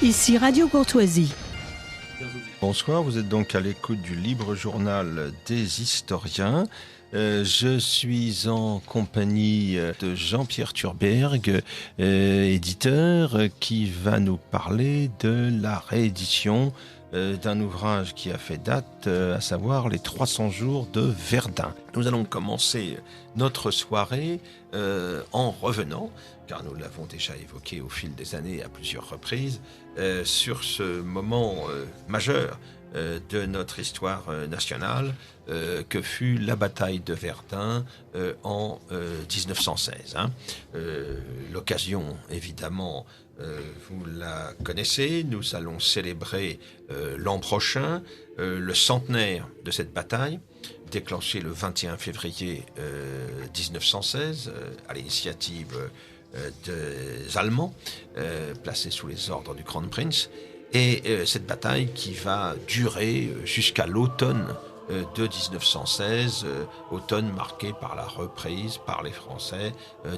Ici Radio Courtoisie. Bonsoir, vous êtes donc à l'écoute du Libre Journal des historiens. Je suis en compagnie de Jean-Pierre Thurberg, éditeur, qui va nous parler de la réédition d'un ouvrage qui a fait date, à savoir les 300 jours de Verdun. Nous allons commencer notre soirée en revenant, car nous l'avons déjà évoqué au fil des années à plusieurs reprises, sur ce moment majeur de notre histoire nationale, que fut la bataille de Verdun en 1916. L'occasion, évidemment, vous la connaissez, nous allons célébrer l'an prochain le centenaire de cette bataille, déclenchée le 21 février 1916 à l'initiative des Allemands, placés sous les ordres du Grand Prince, et cette bataille qui va durer jusqu'à l'automne de 1916, automne marqué par la reprise par les Français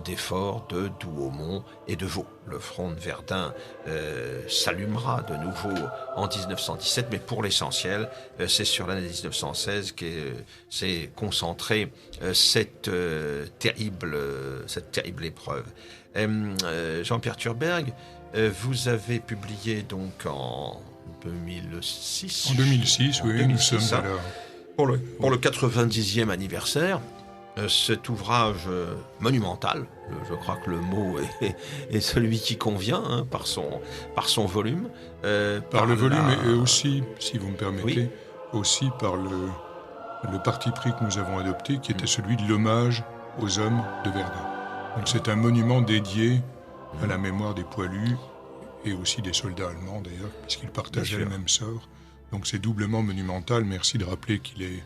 des forts de Douaumont et de Vaux. Le front de Verdun s'allumera de nouveau en 1917, mais pour l'essentiel, c'est sur l'année 1916 que s'est concentrée cette terrible épreuve. Jean-Pierre Thurberg, vous avez publié donc en 2006. En 2006, oui, 2006, nous sommes là. Pour le 90e anniversaire, cet ouvrage monumental, je crois que le mot est celui qui convient, par son volume. Par le volume et aussi, si vous me permettez, oui, aussi par le parti pris que nous avons adopté, qui était celui de l'hommage aux hommes de Verdun. Donc c'est un monument dédié à la mémoire des poilus et aussi des soldats allemands d'ailleurs, puisqu'ils partageaient le même sort. Donc c'est doublement monumental. Merci de rappeler qu'il est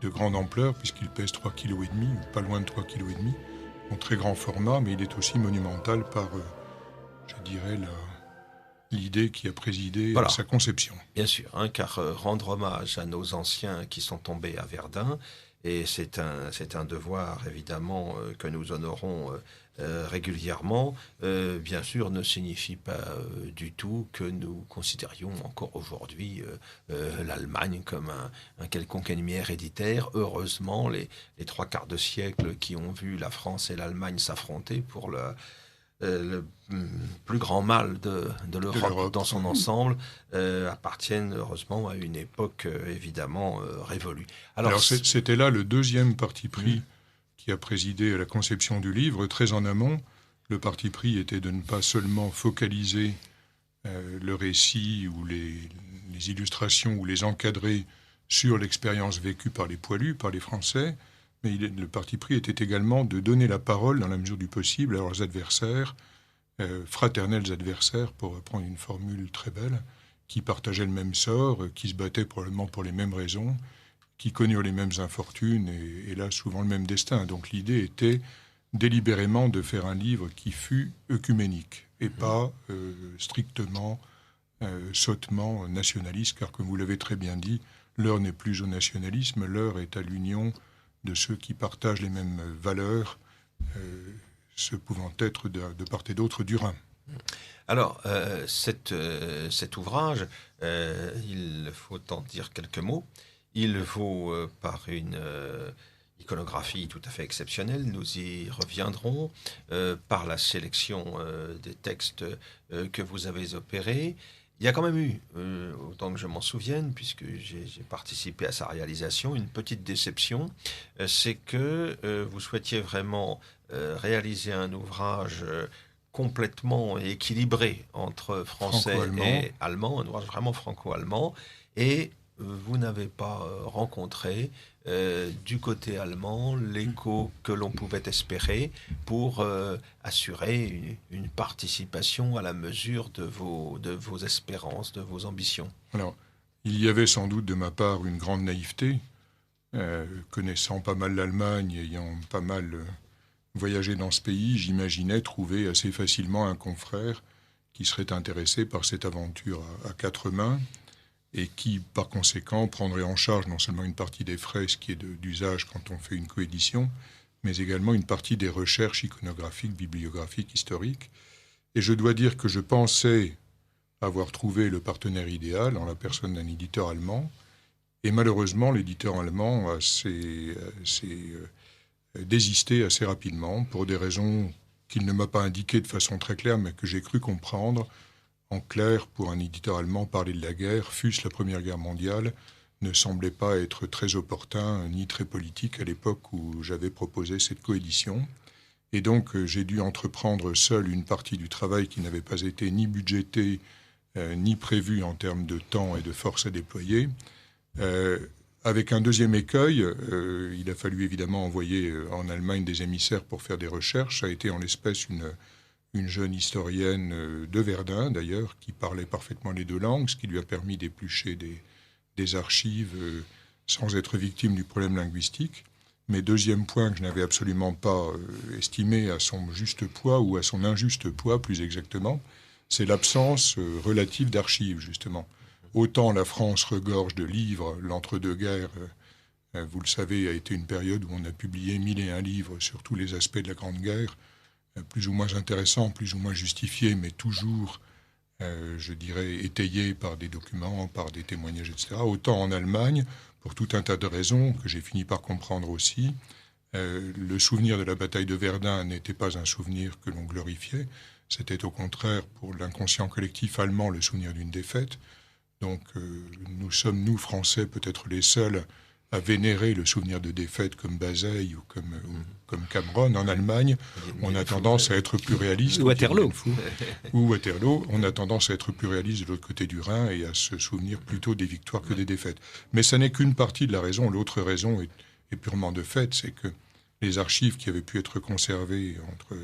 de grande ampleur, puisqu'il pèse 3,5 kg, ou pas loin de 3,5 kg, en très grand format, mais il est aussi monumental par, je dirais, l'idée qui a présidé à sa conception. Bien sûr, car rendre hommage à nos anciens qui sont tombés à Verdun, et c'est un devoir évidemment que nous honorons régulièrement, bien sûr ne signifie pas du tout que nous considérions encore aujourd'hui l'Allemagne comme un quelconque ennemi héréditaire. Heureusement, les 3/4 de siècle qui ont vu la France et l'Allemagne s'affronter pour le plus grand mal de l'Europe dans son ensemble appartiennent heureusement à une époque évidemment révolue. Alors c'était là le deuxième parti pris qui a présidé à la conception du livre. Très en amont, le parti pris était de ne pas seulement focaliser le récit ou les illustrations ou les encadrer sur l'expérience vécue par les poilus, par les Français, mais le parti pris était également de donner la parole, dans la mesure du possible, à leurs adversaires, fraternels adversaires, pour reprendre une formule très belle, qui partageaient le même sort, qui se battaient probablement pour les mêmes raisons, qui connurent les mêmes infortunes et là souvent le même destin. Donc l'idée était délibérément de faire un livre qui fût œcuménique et pas strictement, sottement nationaliste, car comme vous l'avez très bien dit, l'heure n'est plus au nationalisme, l'heure est à l'union de ceux qui partagent les mêmes valeurs, ce pouvant être de part et d'autre du Rhin. Alors, cet ouvrage, il faut en dire quelques mots. Il vaut par une iconographie tout à fait exceptionnelle, nous y reviendrons, par la sélection des textes que vous avez opérés. Il y a quand même eu, autant que je m'en souvienne, puisque j'ai participé à sa réalisation, une petite déception, c'est que vous souhaitiez vraiment réaliser un ouvrage complètement équilibré entre français et allemand, un ouvrage vraiment franco-allemand, et vous n'avez pas rencontré du côté allemand l'écho que l'on pouvait espérer pour assurer une participation à la mesure de vos espérances, de vos ambitions. Alors, il y avait sans doute de ma part une grande naïveté, connaissant pas mal l'Allemagne, ayant pas mal voyagé dans ce pays, j'imaginais trouver assez facilement un confrère qui serait intéressé par cette aventure à quatre mains, et qui, par conséquent, prendrait en charge non seulement une partie des frais, ce qui est d'usage quand on fait une coédition, mais également une partie des recherches iconographiques, bibliographiques, historiques. Et je dois dire que je pensais avoir trouvé le partenaire idéal en la personne d'un éditeur allemand. Et malheureusement, l'éditeur allemand s'est désisté assez rapidement pour des raisons qu'il ne m'a pas indiquées de façon très claire, mais que j'ai cru comprendre. En clair, pour un éditeur allemand, parler de la guerre, fût-ce la Première Guerre mondiale, ne semblait pas être très opportun ni très politique à l'époque où j'avais proposé cette coédition. Et donc, j'ai dû entreprendre seul une partie du travail qui n'avait pas été ni budgété, ni prévu en termes de temps et de force à déployer. Avec un deuxième écueil, il a fallu évidemment envoyer en Allemagne des émissaires pour faire des recherches. Ça a été en l'espèce une jeune historienne de Verdun, d'ailleurs, qui parlait parfaitement les deux langues, ce qui lui a permis d'éplucher des archives sans être victime du problème linguistique. Mais deuxième point que je n'avais absolument pas estimé à son juste poids, ou à son injuste poids plus exactement, c'est l'absence relative d'archives, justement. Autant la France regorge de livres, l'entre-deux-guerres, vous le savez, a été une période où on a publié 1001 livres sur tous les aspects de la Grande Guerre, plus ou moins intéressants, plus ou moins justifiés, mais toujours, je dirais, étayés par des documents, par des témoignages, etc. Autant en Allemagne, pour tout un tas de raisons que j'ai fini par comprendre aussi, le souvenir de la bataille de Verdun n'était pas un souvenir que l'on glorifiait, c'était au contraire, pour l'inconscient collectif allemand, le souvenir d'une défaite. Donc nous sommes, nous, Français, peut-être les seuls à vénérer le souvenir de défaite comme Bazeille ou comme Cameron. En Allemagne, on a tendance à être plus réaliste. Ou Waterloo. Ou Waterloo. On a tendance à être plus réaliste de l'autre côté du Rhin et à se souvenir plutôt des victoires que des défaites. Mais ça n'est qu'une partie de la raison. L'autre raison est purement de fait, c'est que les archives qui avaient pu être conservées entre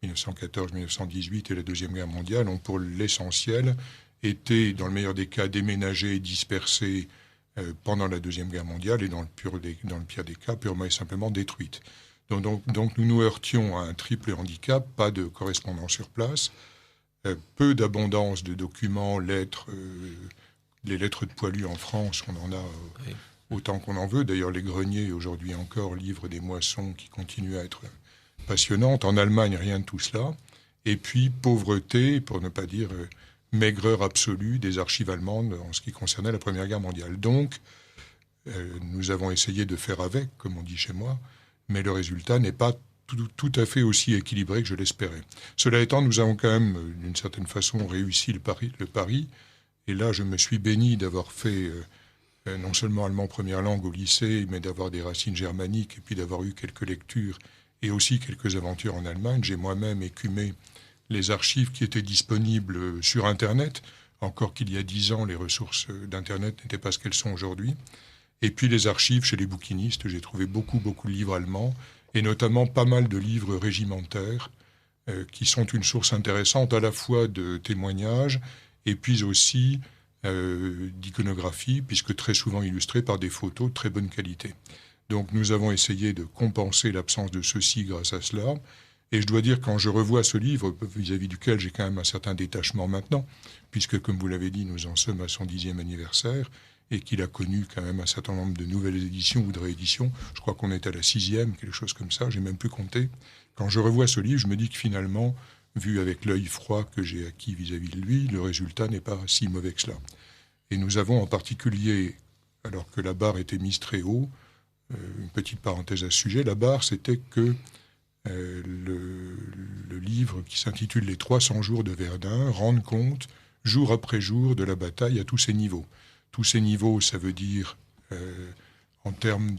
1914-1918 et la Deuxième Guerre mondiale ont pour l'essentiel été, dans le meilleur des cas, déménagées, dispersées pendant la Deuxième Guerre mondiale et dans le pire des cas, purement et simplement détruites. Donc nous nous heurtions à un triple handicap, pas de correspondance sur place, peu d'abondance de documents, lettres, les lettres de poilus en France, on en a autant qu'on en veut. D'ailleurs, les greniers, aujourd'hui encore, livrent des moissons qui continuent à être passionnantes. En Allemagne, rien de tout cela. Et puis, pauvreté, pour ne pas dire maigreur absolue des archives allemandes en ce qui concernait la Première Guerre mondiale. Donc, nous avons essayé de faire avec, comme on dit chez moi, mais le résultat n'est pas tout à fait aussi équilibré que je l'espérais. Cela étant, nous avons quand même, d'une certaine façon, réussi le pari. Et là, je me suis béni d'avoir fait non seulement allemand première langue au lycée, mais d'avoir des racines germaniques et puis d'avoir eu quelques lectures et aussi quelques aventures en Allemagne. J'ai moi-même écumé les archives qui étaient disponibles sur Internet. Encore qu'il y a 10 ans, les ressources d'Internet n'étaient pas ce qu'elles sont aujourd'hui. Et puis les archives chez les bouquinistes, j'ai trouvé beaucoup de livres allemands, et notamment pas mal de livres régimentaires, qui sont une source intéressante à la fois de témoignages, et puis aussi d'iconographie, puisque très souvent illustrés par des photos de très bonne qualité. Donc nous avons essayé de compenser l'absence de ceci grâce à cela. Et je dois dire, quand je revois ce livre, vis-à-vis duquel j'ai quand même un certain détachement maintenant, puisque, comme vous l'avez dit, nous en sommes à son 10e anniversaire, et qu'il a connu quand même un certain nombre de nouvelles éditions ou de rééditions, je crois qu'on est à la 6e, quelque chose comme ça, j'ai même plus compté. Quand je revois ce livre, je me dis que finalement, vu avec l'œil froid que j'ai acquis vis-à-vis de lui, le résultat n'est pas si mauvais que cela. Et nous avons en particulier, alors que la barre était mise très haut, une petite parenthèse à ce sujet, la barre, c'était que le livre qui s'intitule « Les 300 jours de Verdun » rende compte, jour après jour, de la bataille à tous ses niveaux. Tous ces niveaux, ça veut dire, en termes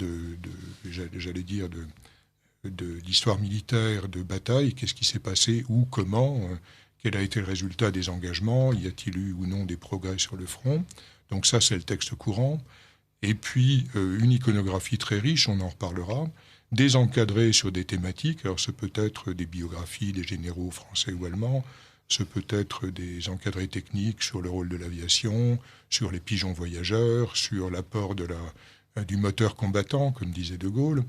d'histoire militaire, de bataille, qu'est-ce qui s'est passé, où, comment, quel a été le résultat des engagements, y a-t-il eu ou non des progrès sur le front. Donc ça, c'est le texte courant. Et puis, une iconographie très riche, on en reparlera, des encadrés sur des thématiques. Alors, ce peut être des biographies des généraux français ou allemands, ce peut être des encadrés techniques sur le rôle de l'aviation, sur les pigeons voyageurs, sur l'apport du moteur combattant, comme disait De Gaulle,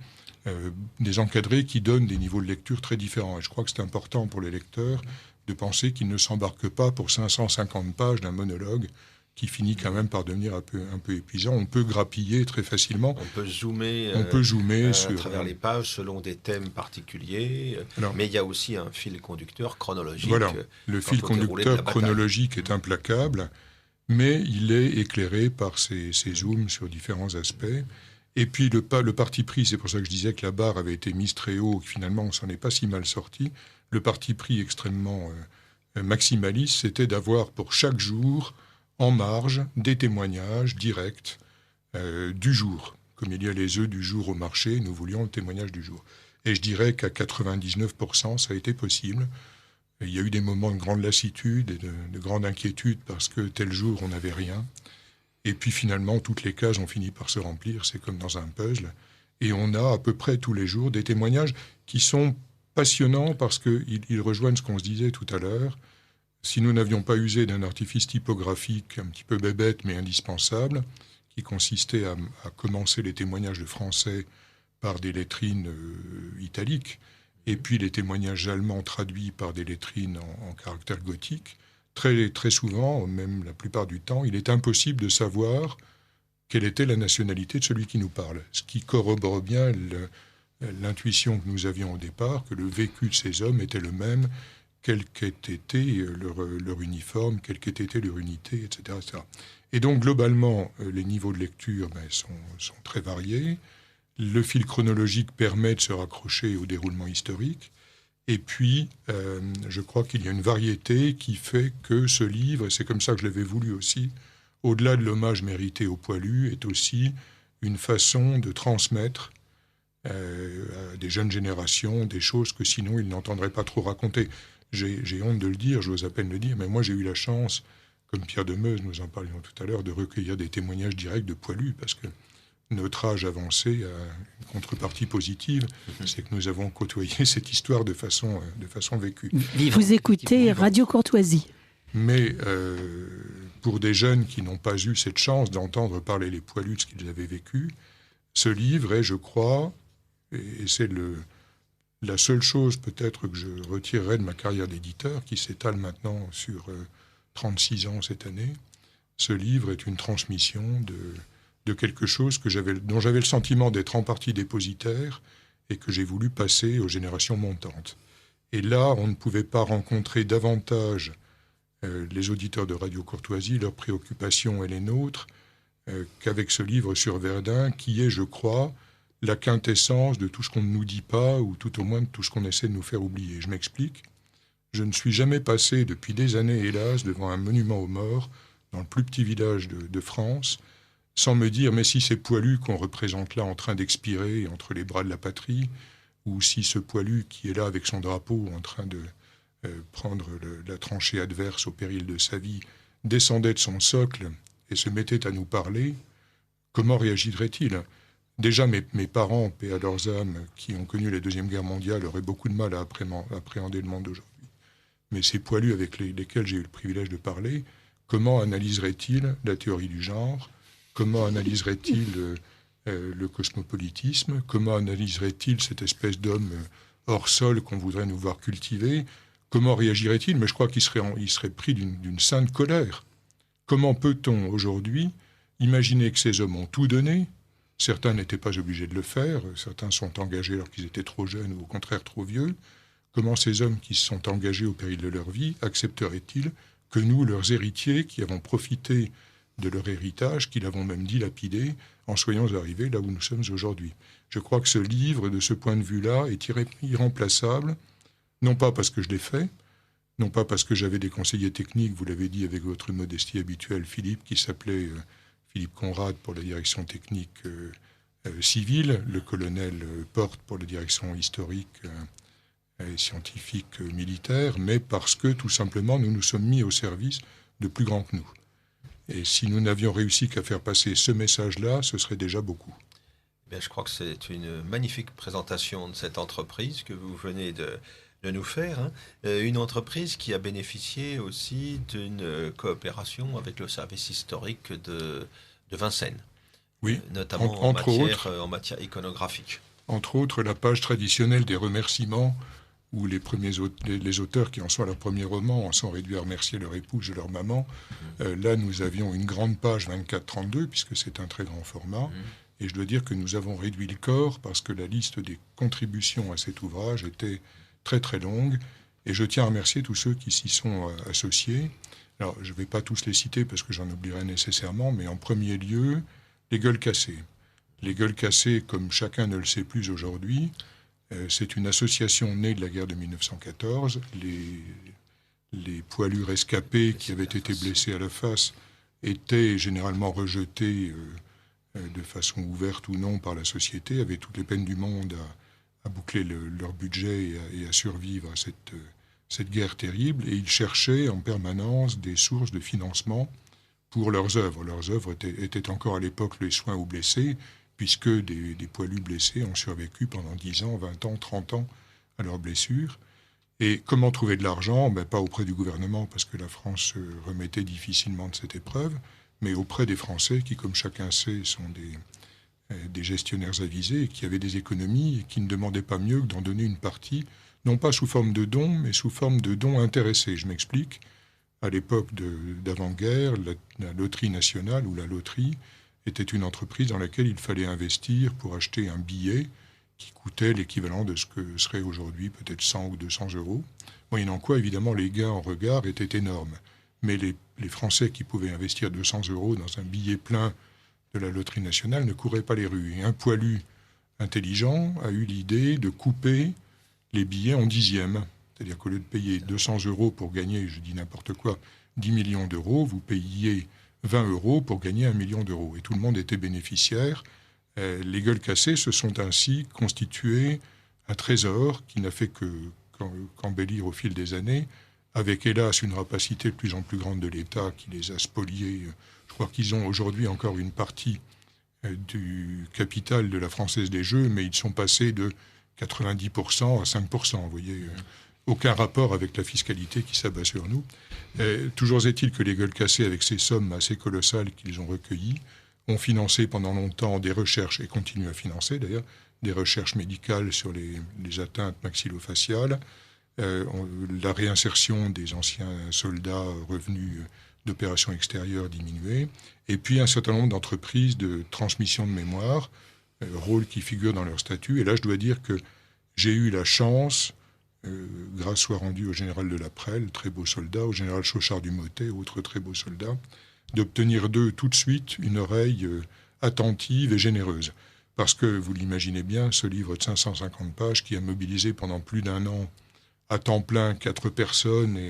des encadrés qui donnent des niveaux de lecture très différents. Et je crois que c'est important pour les lecteurs de penser qu'ils ne s'embarquent pas pour 550 pages d'un monologue qui finit quand même par devenir un peu épuisant. On peut grappiller très facilement. On peut zoomer, sur, à travers les pages selon des thèmes particuliers, mais il y a aussi un fil conducteur chronologique. Voilà, le fil conducteur chronologique est implacable, mais il est éclairé par ces zooms sur différents aspects. Et puis le parti pris, c'est pour ça que je disais que la barre avait été mise très haut, que finalement on s'en est pas si mal sorti. Le parti pris extrêmement maximaliste, c'était d'avoir pour chaque jour, en marge, des témoignages directs du jour. Comme il y a les œufs du jour au marché, nous voulions le témoignage du jour. Et je dirais qu'à 99%, ça a été possible. Il y a eu des moments de grande lassitude et de grande inquiétude parce que tel jour, on n'avait rien. Et puis finalement, toutes les cases ont fini par se remplir. C'est comme dans un puzzle. Et on a à peu près tous les jours des témoignages qui sont passionnants parce qu'ils rejoignent ce qu'on se disait tout à l'heure. Si nous n'avions pas usé d'un artifice typographique un petit peu bébête mais indispensable, qui consistait à commencer les témoignages de français par des lettrines italiques, et puis les témoignages allemands traduits par des lettrines en caractères gothiques, très, très souvent, même la plupart du temps, il est impossible de savoir quelle était la nationalité de celui qui nous parle, ce qui corrobore bien l'intuition que nous avions au départ, que le vécu de ces hommes était le même, quel qu'ait été leur uniforme, quelle qu'ait été leur unité, etc., etc. Et donc, globalement, les niveaux de lecture sont très variés. Le fil chronologique permet de se raccrocher au déroulement historique. Et puis, je crois qu'il y a une variété qui fait que ce livre, et c'est comme ça que je l'avais voulu aussi, au-delà de l'hommage mérité aux poilus, est aussi une façon de transmettre à des jeunes générations des choses que sinon ils n'entendraient pas trop raconter. J'ai honte de le dire, j'ose à peine le dire, mais moi j'ai eu la chance, comme Pierre de Meuse, nous en parlions tout à l'heure, de recueillir des témoignages directs de poilus, parce que notre âge avancé a une contrepartie positive, c'est que nous avons côtoyé cette histoire de façon vécue. Vous écoutez Radio Courtoisie. Mais pour des jeunes qui n'ont pas eu cette chance d'entendre parler les poilus de ce qu'ils avaient vécu, ce livre est, je crois, et c'est la seule chose peut-être que je retirerai de ma carrière d'éditeur, qui s'étale maintenant sur 36 ans cette année, ce livre est une transmission de quelque chose dont j'avais le sentiment d'être en partie dépositaire et que j'ai voulu passer aux générations montantes. Et là, on ne pouvait pas rencontrer davantage les auditeurs de Radio Courtoisie, leurs préoccupations et les nôtres, qu'avec ce livre sur Verdun, qui est, je crois, la quintessence de tout ce qu'on ne nous dit pas, ou tout au moins de tout ce qu'on essaie de nous faire oublier. Je m'explique. Je ne suis jamais passé, depuis des années, hélas, devant un monument aux morts, dans le plus petit village de France, sans me dire, mais si ces poilus qu'on représente là en train d'expirer entre les bras de la patrie, ou si ce poilu qui est là avec son drapeau en train de prendre la tranchée adverse au péril de sa vie, descendait de son socle et se mettait à nous parler, comment réagirait-il ? Déjà, mes parents, paix à leurs âmes, qui ont connu la Deuxième Guerre mondiale, auraient beaucoup de mal à appréhender le monde d'aujourd'hui. Mais ces poilus avec lesquels j'ai eu le privilège de parler, comment analyseraient-ils la théorie du genre ? Comment analyserait-il le cosmopolitisme ? Comment analyserait-il cette espèce d'homme hors sol qu'on voudrait nous voir cultiver ? Comment réagirait-il ? Mais je crois qu'il serait pris d'une sainte colère. Comment peut-on aujourd'hui imaginer que ces hommes ont tout donné ? Certains n'étaient pas obligés de le faire, certains sont engagés alors qu'ils étaient trop jeunes ou au contraire trop vieux. Comment ces hommes qui se sont engagés au péril de leur vie accepteraient-ils que nous, leurs héritiers, qui avons profité de leur héritage, qui l'avons même dilapidé, en soyons arrivés là où nous sommes aujourd'hui. Je crois que ce livre, de ce point de vue-là, est irremplaçable, non pas parce que je l'ai fait, non pas parce que j'avais des conseillers techniques, vous l'avez dit avec votre modestie habituelle, Philippe, qui s'appelait Philippe Conrad pour la direction technique civile, le colonel Porte pour la direction historique et scientifique militaire, mais parce que, tout simplement, nous nous sommes mis au service de plus grands que nous. Et si nous n'avions réussi qu'à faire passer ce message-là, ce serait déjà beaucoup. Bien, je crois que c'est une magnifique présentation de cette entreprise que vous venez de nous faire. Hein. Une entreprise qui a bénéficié aussi d'une coopération avec le service historique de Vincennes. Oui, notamment en matière iconographique. Entre autres, la page traditionnelle des remerciements où les auteurs qui en sont à leur premier roman en sont réduits à remercier leur épouse et leur maman. Là, nous avions une grande page 24-32, puisque c'est un très grand format. Et je dois dire que nous avons réduit le corps parce que la liste des contributions à cet ouvrage était très très longue. Et je tiens à remercier tous ceux qui s'y sont associés. Alors, je ne vais pas tous les citer parce que j'en oublierai nécessairement, mais en premier lieu, les Gueules Cassées. Les Gueules Cassées, comme chacun ne le sait plus aujourd'hui, c'est une association née de la guerre de 1914. Les poilus rescapés qui avaient été blessés à la face étaient généralement rejetés de façon ouverte ou non par la société, avaient toutes les peines du monde à boucler leur budget et à survivre à cette guerre terrible. Et ils cherchaient en permanence des sources de financement pour leurs œuvres. Leurs œuvres étaient encore à l'époque les soins aux blessés, puisque des poilus blessés ont survécu pendant 10 ans, 20 ans, 30 ans à leurs blessures. Et comment trouver de l'argent ? Pas auprès du gouvernement, parce que la France se remettait difficilement de cette épreuve, mais auprès des Français qui, comme chacun sait, sont des gestionnaires avisés, et qui avaient des économies et qui ne demandaient pas mieux que d'en donner une partie, non pas sous forme de dons, mais sous forme de dons intéressés. Je m'explique. À l'époque d'avant-guerre, la loterie nationale ou la loterie était une entreprise dans laquelle il fallait investir pour acheter un billet qui coûtait l'équivalent de ce que serait aujourd'hui peut-être 100 ou 200 euros, moyennant quoi, évidemment, les gains en regard étaient énormes. Mais les Français qui pouvaient investir 200 euros dans un billet plein de la loterie nationale ne couraient pas les rues. Et un poilu intelligent a eu l'idée de couper les billets en dixièmes. C'est-à-dire qu'au lieu de payer 200 euros pour gagner, je dis n'importe quoi, 10 millions d'euros, vous payiez 20 euros pour gagner 1 million d'euros. Et tout le monde était bénéficiaire. Les Gueules Cassées se sont ainsi constitués un trésor qui n'a fait qu'embellir au fil des années, avec hélas une rapacité de plus en plus grande de l'État qui les a spoliés. Je crois qu'ils ont aujourd'hui encore une partie du capital de la Française des Jeux, mais ils sont passés de 90% à 5%. Vous voyez, aucun rapport avec la fiscalité qui s'abat sur nous. Toujours est-il que les Gueules Cassées, avec ces sommes assez colossales qu'ils ont recueillies, ont financé pendant longtemps des recherches, et continuent à financer d'ailleurs, des recherches médicales sur les atteintes maxillofaciales, la réinsertion des anciens soldats revenus d'opérations extérieures diminuées, et puis un certain nombre d'entreprises de transmission de mémoire, rôle qui figure dans leur statut. Et là, je dois dire que j'ai eu la chance, grâce soit rendue au général de la Prelle, très beau soldat, au général Chauchard du Mottet, autre très beau soldat, d'obtenir d'eux tout de suite une oreille attentive et généreuse. Parce que, vous l'imaginez bien, ce livre de 550 pages qui a mobilisé pendant plus d'1 an à temps plein 4 personnes et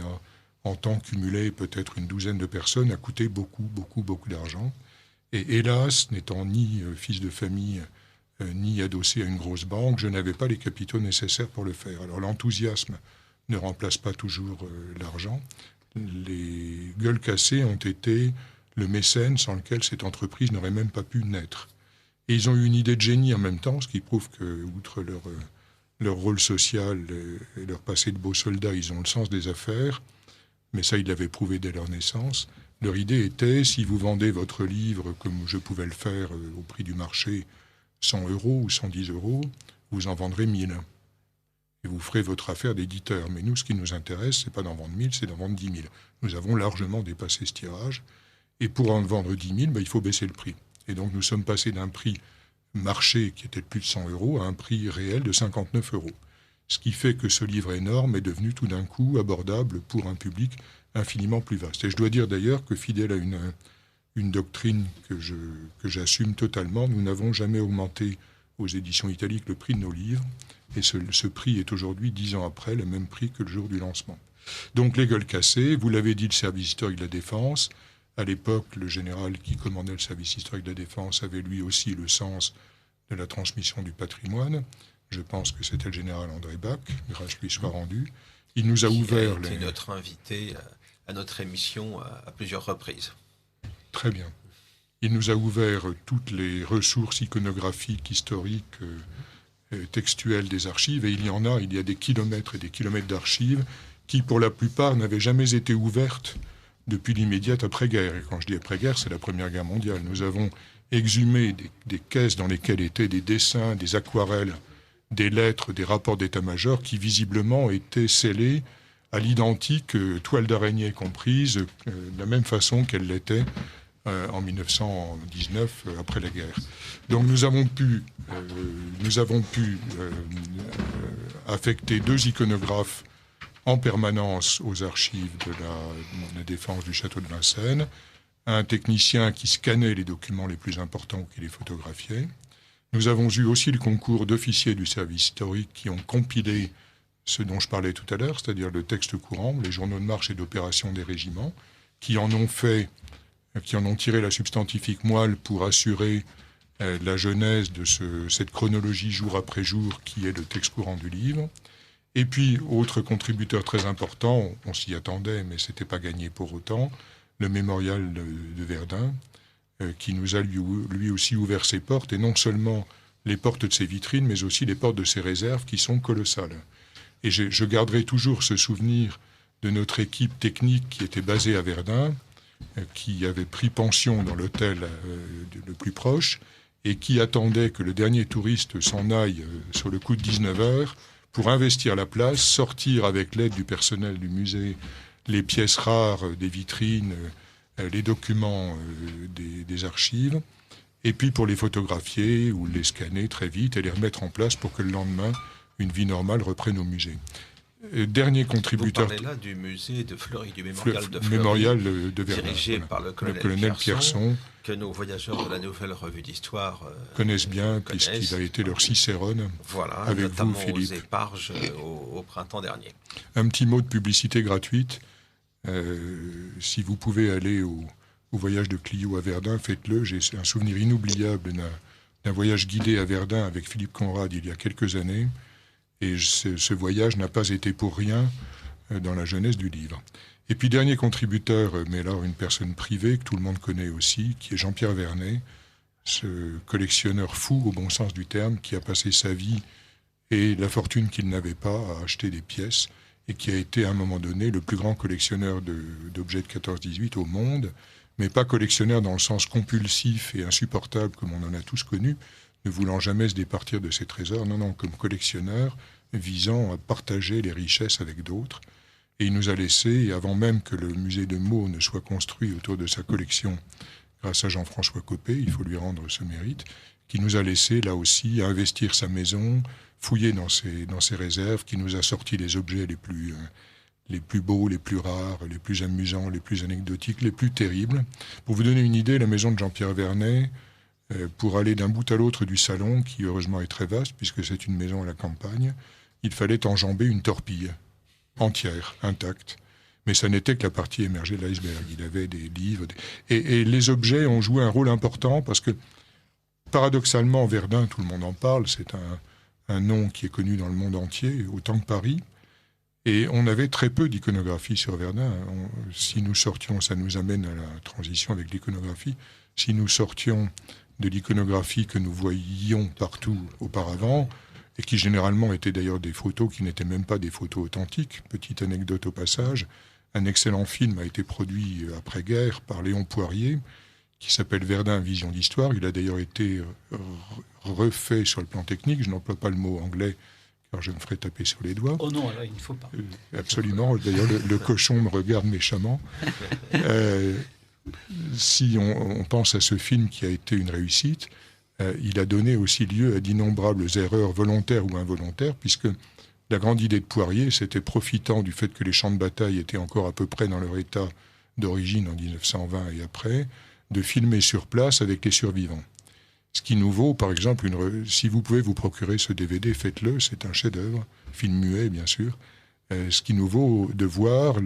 en temps cumulé peut-être une douzaine de personnes a coûté beaucoup, beaucoup, beaucoup d'argent. Et hélas, n'étant ni fils de famille, ni adossé à une grosse banque, je n'avais pas les capitaux nécessaires pour le faire. Alors l'enthousiasme ne remplace pas toujours l'argent. Les Gueules Cassées ont été le mécène sans lequel cette entreprise n'aurait même pas pu naître. Et ils ont eu une idée de génie en même temps, ce qui prouve que, outre leur rôle social et leur passé de beaux soldats, ils ont le sens des affaires, mais ça, ils l'avaient prouvé dès leur naissance. Leur idée était, si vous vendez votre livre, comme je pouvais le faire au prix du marché, 100 euros ou 110 euros, vous en vendrez 1000. Et vous ferez votre affaire d'éditeur. Mais nous, ce qui nous intéresse, c'est pas d'en vendre 1000, c'est d'en vendre 10 000. Nous avons largement dépassé ce tirage. Et pour en vendre 10 000, il faut baisser le prix. Et donc, nous sommes passés d'un prix marché qui était de plus de 100 euros à un prix réel de 59 euros. Ce qui fait que ce livre énorme est devenu tout d'un coup abordable pour un public infiniment plus vaste. Et je dois dire d'ailleurs que, fidèle à une doctrine que j'assume totalement, nous n'avons jamais augmenté aux éditions italiques le prix de nos livres. Et ce prix est aujourd'hui, 10 ans après, le même prix que le jour du lancement. Donc les Gueules Cassées, vous l'avez dit, le service historique de la Défense. À l'époque, le général qui commandait le service historique de la Défense avait lui aussi le sens de la transmission du patrimoine. Je pense que c'était le général André Bach, grâce lui soit rendue. Il nous a ouvert... Il a été notre invité à notre émission à plusieurs reprises. Très bien. Il nous a ouvert toutes les ressources iconographiques, historiques, textuelles des archives, et il y a des kilomètres et des kilomètres d'archives qui, pour la plupart, n'avaient jamais été ouvertes depuis l'immédiate après-guerre. Et quand je dis après-guerre, c'est la Première Guerre mondiale. Nous avons exhumé des caisses dans lesquelles étaient des dessins, des aquarelles des lettres, des rapports d'état-major qui visiblement étaient scellés à l'identique, toile d'araignée comprise, de la même façon qu'elle l'était en 1919, après la guerre. Donc nous avons pu affecter 2 iconographes en permanence aux archives de la défense du château de Vincennes, un technicien qui scannait les documents les plus importants ou qui les photographiait. Nous avons eu aussi le concours d'officiers du service historique qui ont compilé ce dont je parlais tout à l'heure, c'est-à-dire le texte courant, les journaux de marche et d'opération des régiments, qui en ont tiré la substantifique moelle pour assurer la genèse de cette chronologie jour après jour qui est le texte courant du livre. Et puis, autre contributeur très important, on s'y attendait, mais ce n'était pas gagné pour autant, le mémorial de Verdun, qui nous a lui aussi ouvert ses portes, et non seulement les portes de ses vitrines, mais aussi les portes de ses réserves, qui sont colossales. Et je garderai toujours ce souvenir de notre équipe technique qui était basée à Verdun, qui avait pris pension dans l'hôtel le plus proche, et qui attendait que le dernier touriste s'en aille sur le coup de 19h, pour investir la place, sortir avec l'aide du personnel du musée les pièces rares des vitrines, les documents des archives, et puis pour les photographier ou les scanner très vite et les remettre en place pour que le lendemain, une vie normale reprenne au musée. Dernier contributeur... Vous parlez là du musée de Fleury, du mémorial de Fleury, mémorial de Verdun, dirigé voilà, par le colonel Pierson, que nos voyageurs de la Nouvelle Revue d'Histoire connaissent bien, puisqu'il a été leur cicérone, voilà, avec notamment vous, Philippe. aux Éparges au printemps dernier. Un petit mot de publicité gratuite. Si vous pouvez aller au voyage de Clio à Verdun, faites-le. J'ai un souvenir inoubliable d'un voyage guidé à Verdun avec Philippe Conrad il y a quelques années. Et ce voyage n'a pas été pour rien dans la jeunesse du livre. Et puis, dernier contributeur, mais alors une personne privée que tout le monde connaît aussi, qui est Jean-Pierre Vernet, ce collectionneur fou, au bon sens du terme, qui a passé sa vie et la fortune qu'il n'avait pas à acheter des pièces, et qui a été, à un moment donné, le plus grand collectionneur d'objets de 14-18 au monde, mais pas collectionneur dans le sens compulsif et insupportable comme on en a tous connu, ne voulant jamais se départir de ses trésors, non, comme collectionneur, visant à partager les richesses avec d'autres. Et il nous a laissé, avant même que le musée de Meaux ne soit construit autour de sa collection, grâce à Jean-François Copé, il faut lui rendre ce mérite, qui nous a laissé, là aussi, investir sa maison, fouiller dans ses réserves, qui nous a sorti les objets les plus beaux, les plus rares, les plus amusants, les plus anecdotiques, les plus terribles. Pour vous donner une idée, la maison de Jean-Pierre Vernet, pour aller d'un bout à l'autre du salon, qui heureusement est très vaste, puisque c'est une maison à la campagne, il fallait enjamber une torpille, entière, intacte. Mais ça n'était que la partie émergée de l'iceberg. Il avait des livres. Et les objets ont joué un rôle important, parce que, paradoxalement, Verdun, tout le monde en parle, c'est un nom qui est connu dans le monde entier, autant que Paris. Et on avait très peu d'iconographie sur Verdun. Si nous sortions, ça nous amène à la transition avec l'iconographie, si nous sortions de l'iconographie que nous voyions partout auparavant, et qui généralement étaient d'ailleurs des photos qui n'étaient même pas des photos authentiques. Petite anecdote au passage, un excellent film a été produit après-guerre par Léon Poirier, qui s'appelle Verdun, Vision d'Histoire. Il a d'ailleurs été refait sur le plan technique, je n'emploie pas le mot anglais, car je me ferai taper sur les doigts. Oh non, là, il ne faut pas. Absolument, d'ailleurs le cochon me regarde méchamment. Si on pense à ce film qui a été une réussite, il a donné aussi lieu à d'innombrables erreurs volontaires ou involontaires, puisque la grande idée de Poirier, c'était, profitant du fait que les champs de bataille étaient encore à peu près dans leur état d'origine en 1920 et après, de filmer sur place avec les survivants. Ce qui nous vaut, par exemple, si vous pouvez vous procurer ce DVD, faites-le, c'est un chef-d'œuvre, film muet bien sûr. Ce qui nous vaut de voir,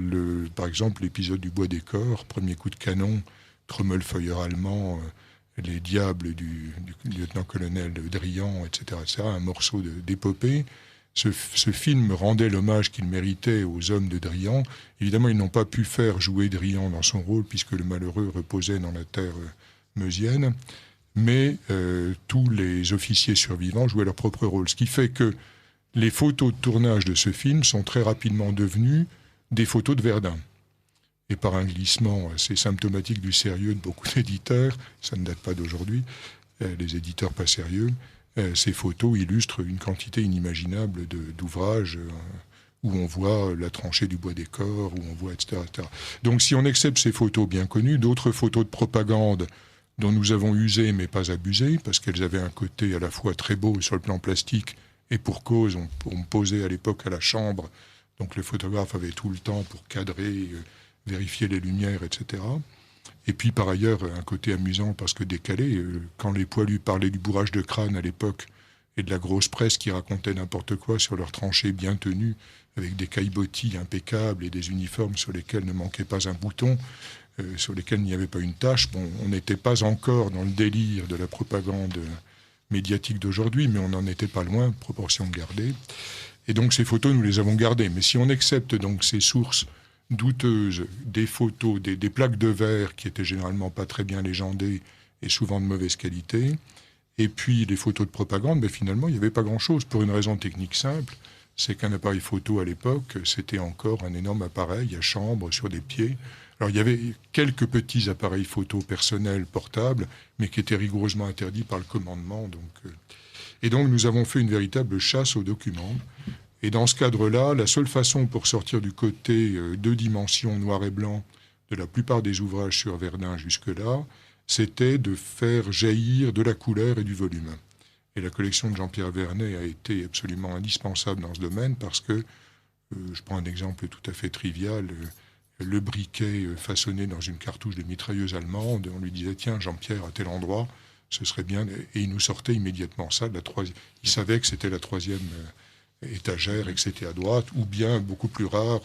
par exemple, l'épisode du Bois des Corps, premier coup de canon, trommelfeuilleur allemand, les diables du lieutenant-colonel Drian, etc., un morceau d'épopée. Ce film rendait l'hommage qu'il méritait aux hommes de Drian. Évidemment, ils n'ont pas pu faire jouer Drian dans son rôle, puisque le malheureux reposait dans la terre meusienne, mais tous les officiers survivants jouaient leur propre rôle. Ce qui fait que les photos de tournage de ce film sont très rapidement devenues des photos de Verdun. Et par un glissement assez symptomatique du sérieux de beaucoup d'éditeurs, ça ne date pas d'aujourd'hui, les éditeurs pas sérieux, ces photos illustrent une quantité inimaginable d'ouvrages où on voit la tranchée du bois des corps, où on voit, etc., etc. Donc si on accepte ces photos bien connues, d'autres photos de propagande dont nous avons usé mais pas abusé, parce qu'elles avaient un côté à la fois très beau sur le plan plastique, et pour cause, on posait à l'époque à la chambre, donc le photographe avait tout le temps pour cadrer, vérifier les lumières, etc. Et puis par ailleurs, un côté amusant parce que décalé, quand les poilus parlaient du bourrage de crâne à l'époque, et de la grosse presse qui racontait n'importe quoi sur leurs tranchées bien tenues, avec des caillebotis impeccables et des uniformes sur lesquels ne manquait pas un bouton, sur lesquels il n'y avait pas une tache. Bon, on n'était pas encore dans le délire de la propagande médiatique d'aujourd'hui, mais on n'en était pas loin, proportion gardée. Et donc ces photos, nous les avons gardées. Mais si on accepte donc ces sources douteuses, des photos, des plaques de verre qui étaient généralement pas très bien légendées et souvent de mauvaise qualité, et puis les photos de propagande, mais finalement, il n'y avait pas grand-chose, pour une raison technique simple, c'est qu'un appareil photo à l'époque, c'était encore un énorme appareil à chambre, sur des pieds. Alors il y avait quelques petits appareils photo personnels, portables, mais qui étaient rigoureusement interdits par le commandement. Et donc nous avons fait une véritable chasse aux documents. Et dans ce cadre-là, la seule façon pour sortir du côté 2 dimensions noir et blanc de la plupart des ouvrages sur Verdun jusque-là, c'était de faire jaillir de la couleur et du volume. Et la collection de Jean-Pierre Vernet a été absolument indispensable dans ce domaine parce que, je prends un exemple tout à fait trivial, le briquet façonné dans une cartouche de mitrailleuse allemande, on lui disait « Tiens, Jean-Pierre, à tel endroit, ce serait bien », et il nous sortait immédiatement ça. Il savait que c'était la 3e étagère et que c'était à droite, ou bien, beaucoup plus rare,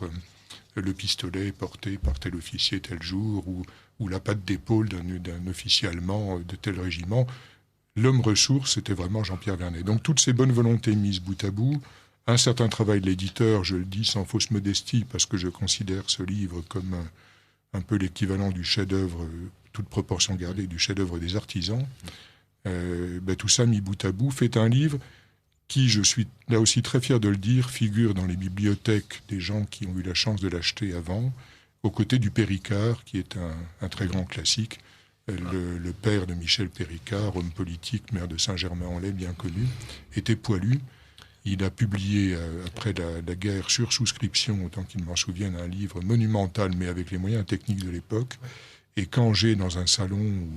le pistolet porté par tel officier tel jour, ou la patte d'épaule d'un officier allemand de tel régiment. L'homme ressource, c'était vraiment Jean-Pierre Vernet. Donc toutes ces bonnes volontés mises bout à bout, un certain travail de l'éditeur, je le dis sans fausse modestie, parce que je considère ce livre comme un peu l'équivalent du chef-d'œuvre, toute proportion gardée, du chef-d'œuvre des artisans. Tout ça mis bout à bout fait un livre qui, je suis là aussi très fier de le dire, figure dans les bibliothèques des gens qui ont eu la chance de l'acheter avant, aux côtés du Péricard, qui est un très grand classique. Le père de Michel Péricard, homme politique, maire de Saint-Germain-en-Laye, bien connu, était poilu. Il a publié, après la guerre, sur souscription, autant qu'il m'en souvienne, un livre monumental, mais avec les moyens techniques de l'époque. Et quand j'ai dans un salon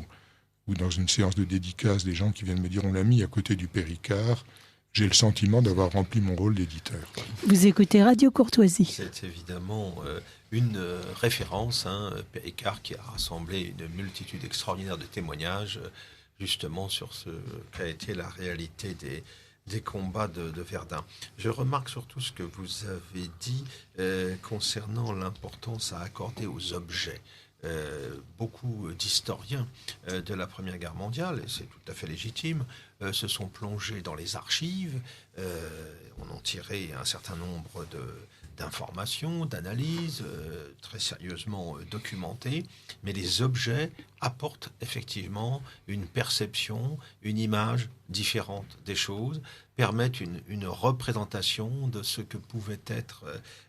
ou dans une séance de dédicace des gens qui viennent me dire « on l'a mis à côté du Péricard », j'ai le sentiment d'avoir rempli mon rôle d'éditeur. Vous écoutez Radio Courtoisie. C'est évidemment une référence, Péricard, qui a rassemblé une multitude extraordinaire de témoignages, justement sur ce qu'a été la réalité des combats de Verdun. Je remarque surtout ce que vous avez dit concernant l'importance à accorder aux objets. Beaucoup d'historiens de la Première Guerre mondiale, et c'est tout à fait légitime, se sont plongés dans les archives, on en tirait un certain nombre d'informations, d'analyses très sérieusement documentées, mais les objets apportent effectivement une perception, une image différente des choses, permettent une représentation de ce que pouvaient être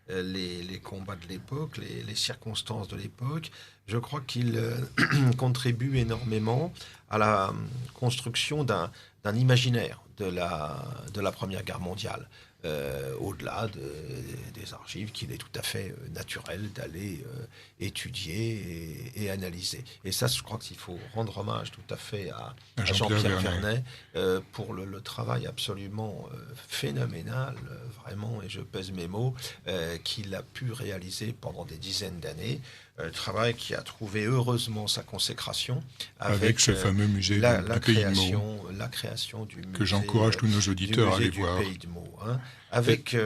les combats de l'époque, les circonstances de l'époque. Je crois qu'il contribue énormément à la construction d'un imaginaire de la Première Guerre mondiale, au-delà des archives qu'il est tout à fait naturel d'aller étudier et analyser. Et ça, je crois qu'il faut rendre hommage tout à fait à Jean-Pierre Vernet pour le travail absolument phénoménal, vraiment, et je pèse mes mots, qu'il a pu réaliser pendant des dizaines d'années. Travail qui a trouvé heureusement sa consécration avec ce fameux musée la création du musée, que j'encourage tous nos auditeurs à aller voir. Pays de Meaux, avec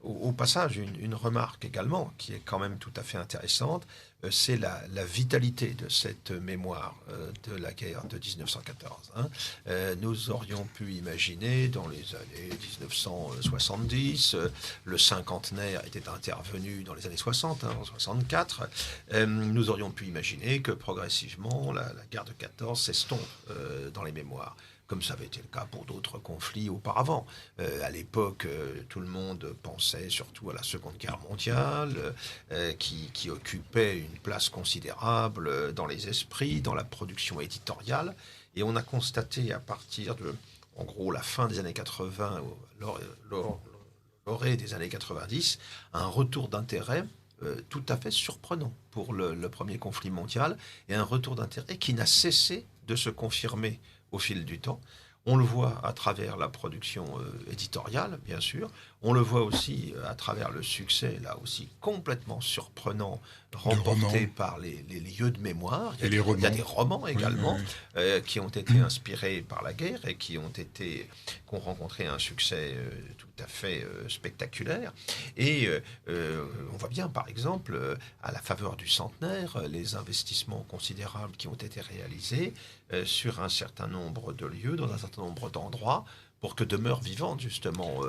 au passage une remarque également qui est quand même tout à fait intéressante, c'est la vitalité de cette mémoire de la guerre de 1914. Nous aurions pu imaginer dans les années 1970, le cinquantenaire était intervenu dans les années 60, en 64, nous aurions pu imaginer que progressivement la guerre de 14 s'estompe dans les mémoires, comme ça avait été le cas pour d'autres conflits auparavant. À l'époque, tout le monde pensait surtout à la Seconde Guerre mondiale, qui occupait une place considérable dans les esprits, dans la production éditoriale. Et on a constaté à partir de, en gros la fin des années 80, l'orée des années 90, un retour d'intérêt tout à fait surprenant pour le premier conflit mondial, et un retour d'intérêt qui n'a cessé de se confirmer au fil du temps. On le voit à travers la production éditoriale, bien sûr. On le voit aussi à travers le succès, là aussi complètement surprenant, remporté par les lieux de mémoire. Il y a des romans également qui ont été inspirés par la guerre et qui ont rencontré un succès tout à fait spectaculaire. Et on voit bien, par exemple, à la faveur du centenaire, les investissements considérables qui ont été réalisés sur un certain nombre de lieux, dans un certain nombre d'endroits, pour que demeure vivante justement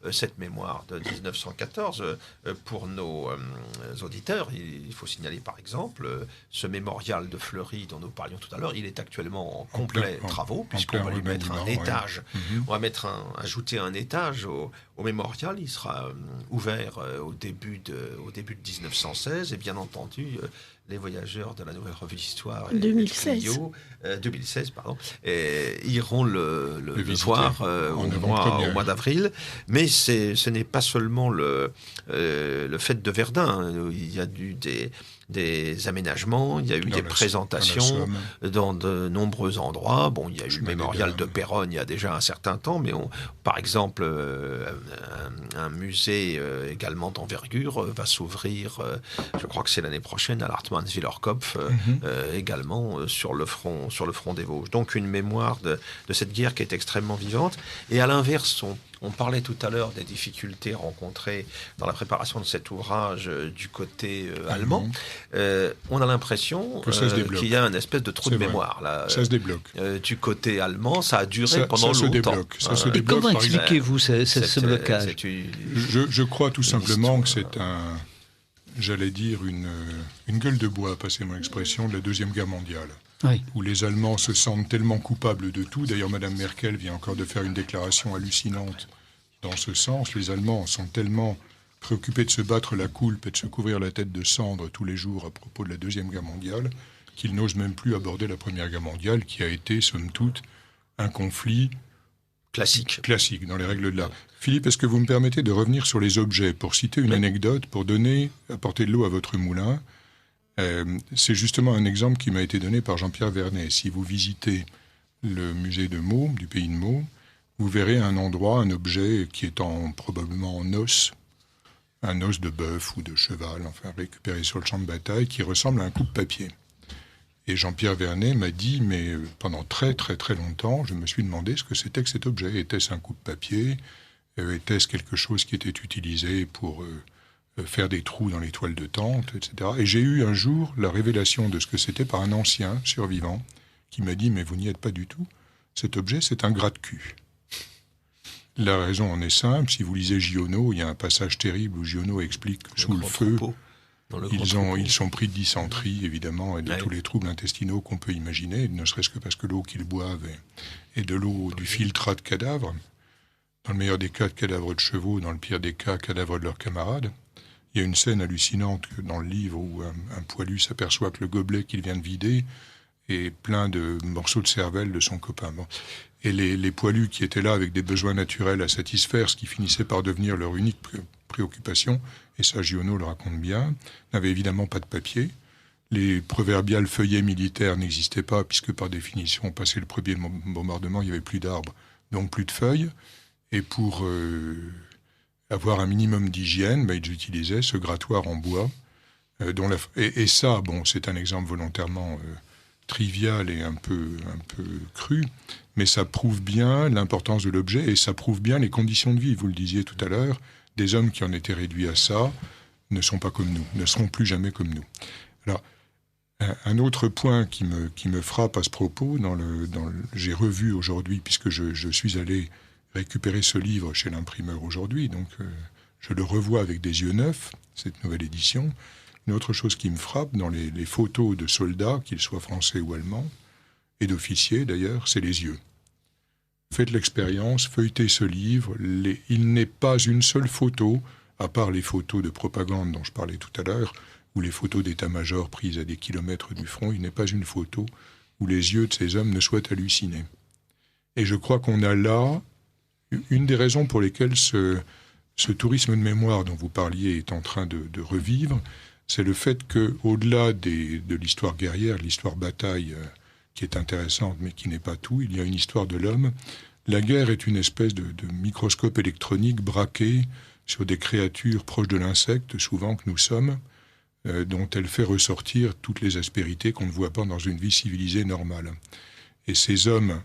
cette mémoire de 1914. Pour nos auditeurs, il faut signaler par exemple ce mémorial de Fleury dont nous parlions tout à l'heure. Il est actuellement en complet travaux, puisqu'on va lui mettre un étage. On va ajouter un étage au mémorial. Il sera ouvert au début de 1916, et bien entendu les voyageurs de la Nouvelle Revue d'Histoire 2016 iront le voir au mois d'avril. Mais ce n'est pas seulement le fait de Verdun. Il y a eu des aménagements, il y a eu des présentations dans de nombreux endroits. Bon, il y a eu le mémorial de Péronne il y a déjà un certain temps, mais par exemple, un musée également d'envergure va s'ouvrir, je crois que c'est l'année prochaine, à l'Hartmannswillerkopf, également sur le front des Vosges. Donc une mémoire de cette guerre qui est extrêmement vivante. Et à l'inverse, on parlait tout à l'heure des difficultés rencontrées dans la préparation de cet ouvrage du côté allemand. On a l'impression qu'il y a une espèce de trou de mémoire. Là, ça se débloque. Du côté allemand, ça a duré pendant longtemps. Ça se débloque. Et comment expliquez-vous ce blocage ? Je crois tout simplement que c'est j'allais dire, une gueule de bois, passez mon expression, de la Deuxième Guerre mondiale. Oui. Où les Allemands se sentent tellement coupables de tout. D'ailleurs, Mme Merkel vient encore de faire une déclaration hallucinante dans ce sens. Les Allemands sont tellement préoccupés de se battre la coulpe et de se couvrir la tête de cendres tous les jours à propos de la Deuxième Guerre mondiale qu'ils n'osent même plus aborder la Première Guerre mondiale, qui a été, somme toute, un conflit classique dans les règles de l'art. Philippe, est-ce que vous me permettez de revenir sur les objets pour citer une anecdote, pour apporter de l'eau à votre moulin? C'est justement un exemple qui m'a été donné par Jean-Pierre Vernet. Si vous visitez le musée de Meaux, du pays de Meaux, vous verrez un endroit, un objet qui est probablement en os, un os de bœuf ou de cheval, enfin récupéré sur le champ de bataille, qui ressemble à un coupe-papier. Et Jean-Pierre Vernet m'a dit, mais pendant très très très longtemps, je me suis demandé ce que c'était que cet objet. Était-ce un coupe-papier ? Était-ce quelque chose qui était utilisé pour faire des trous dans les toiles de tente, etc. Et j'ai eu un jour la révélation de ce que c'était par un ancien survivant qui m'a dit « Mais vous n'y êtes pas du tout. Cet objet, c'est un gratte-cul. » La raison en est simple. Si vous lisez Giono, il y a un passage terrible où Giono explique que sous le feu, ils sont pris de dysenterie, évidemment, et de tous les troubles intestinaux qu'on peut imaginer, ne serait-ce que parce que l'eau qu'ils boivent est de l'eau du filtrat de cadavres. Dans le meilleur des cas, de cadavres de chevaux, dans le pire des cas, cadavres de leurs camarades. Il y a une scène hallucinante dans le livre où un poilu s'aperçoit que le gobelet qu'il vient de vider est plein de morceaux de cervelle de son copain. Bon. Et les poilus qui étaient là avec des besoins naturels à satisfaire, ce qui finissait par devenir leur unique préoccupation, et ça Giono le raconte bien, n'avaient évidemment pas de papier. Les proverbiales feuillets militaires n'existaient pas, puisque par définition, passé le premier bombardement, il n'y avait plus d'arbres, donc plus de feuilles. Et pour avoir un minimum d'hygiène, ils utilisaient ce grattoir en bois. Et ça, c'est un exemple volontairement trivial et un peu cru, mais ça prouve bien l'importance de l'objet et ça prouve bien les conditions de vie. Vous le disiez tout à l'heure, des hommes qui en étaient réduits à ça ne sont pas comme nous, ne seront plus jamais comme nous. Alors, un autre point qui me frappe à ce propos, j'ai revu aujourd'hui, puisque je suis allé récupérer ce livre chez l'imprimeur aujourd'hui, donc je le revois avec des yeux neufs, cette nouvelle édition. Une autre chose qui me frappe dans les photos de soldats, qu'ils soient français ou allemands, et d'officiers d'ailleurs, c'est les yeux. Faites l'expérience, feuilletez ce livre, il n'est pas une seule photo, à part les photos de propagande dont je parlais tout à l'heure, ou les photos d'état-major prises à des kilomètres du front, il n'est pas une photo où les yeux de ces hommes ne soient hallucinés. Et je crois qu'on a là une des raisons pour lesquelles ce tourisme de mémoire dont vous parliez est en train de revivre, c'est le fait qu'au-delà de l'histoire guerrière, l'histoire bataille, qui est intéressante mais qui n'est pas tout, il y a une histoire de l'homme. La guerre est une espèce de microscope électronique braqué sur des créatures proches de l'insecte, souvent que nous sommes, dont elle fait ressortir toutes les aspérités qu'on ne voit pas dans une vie civilisée normale. Et ces hommes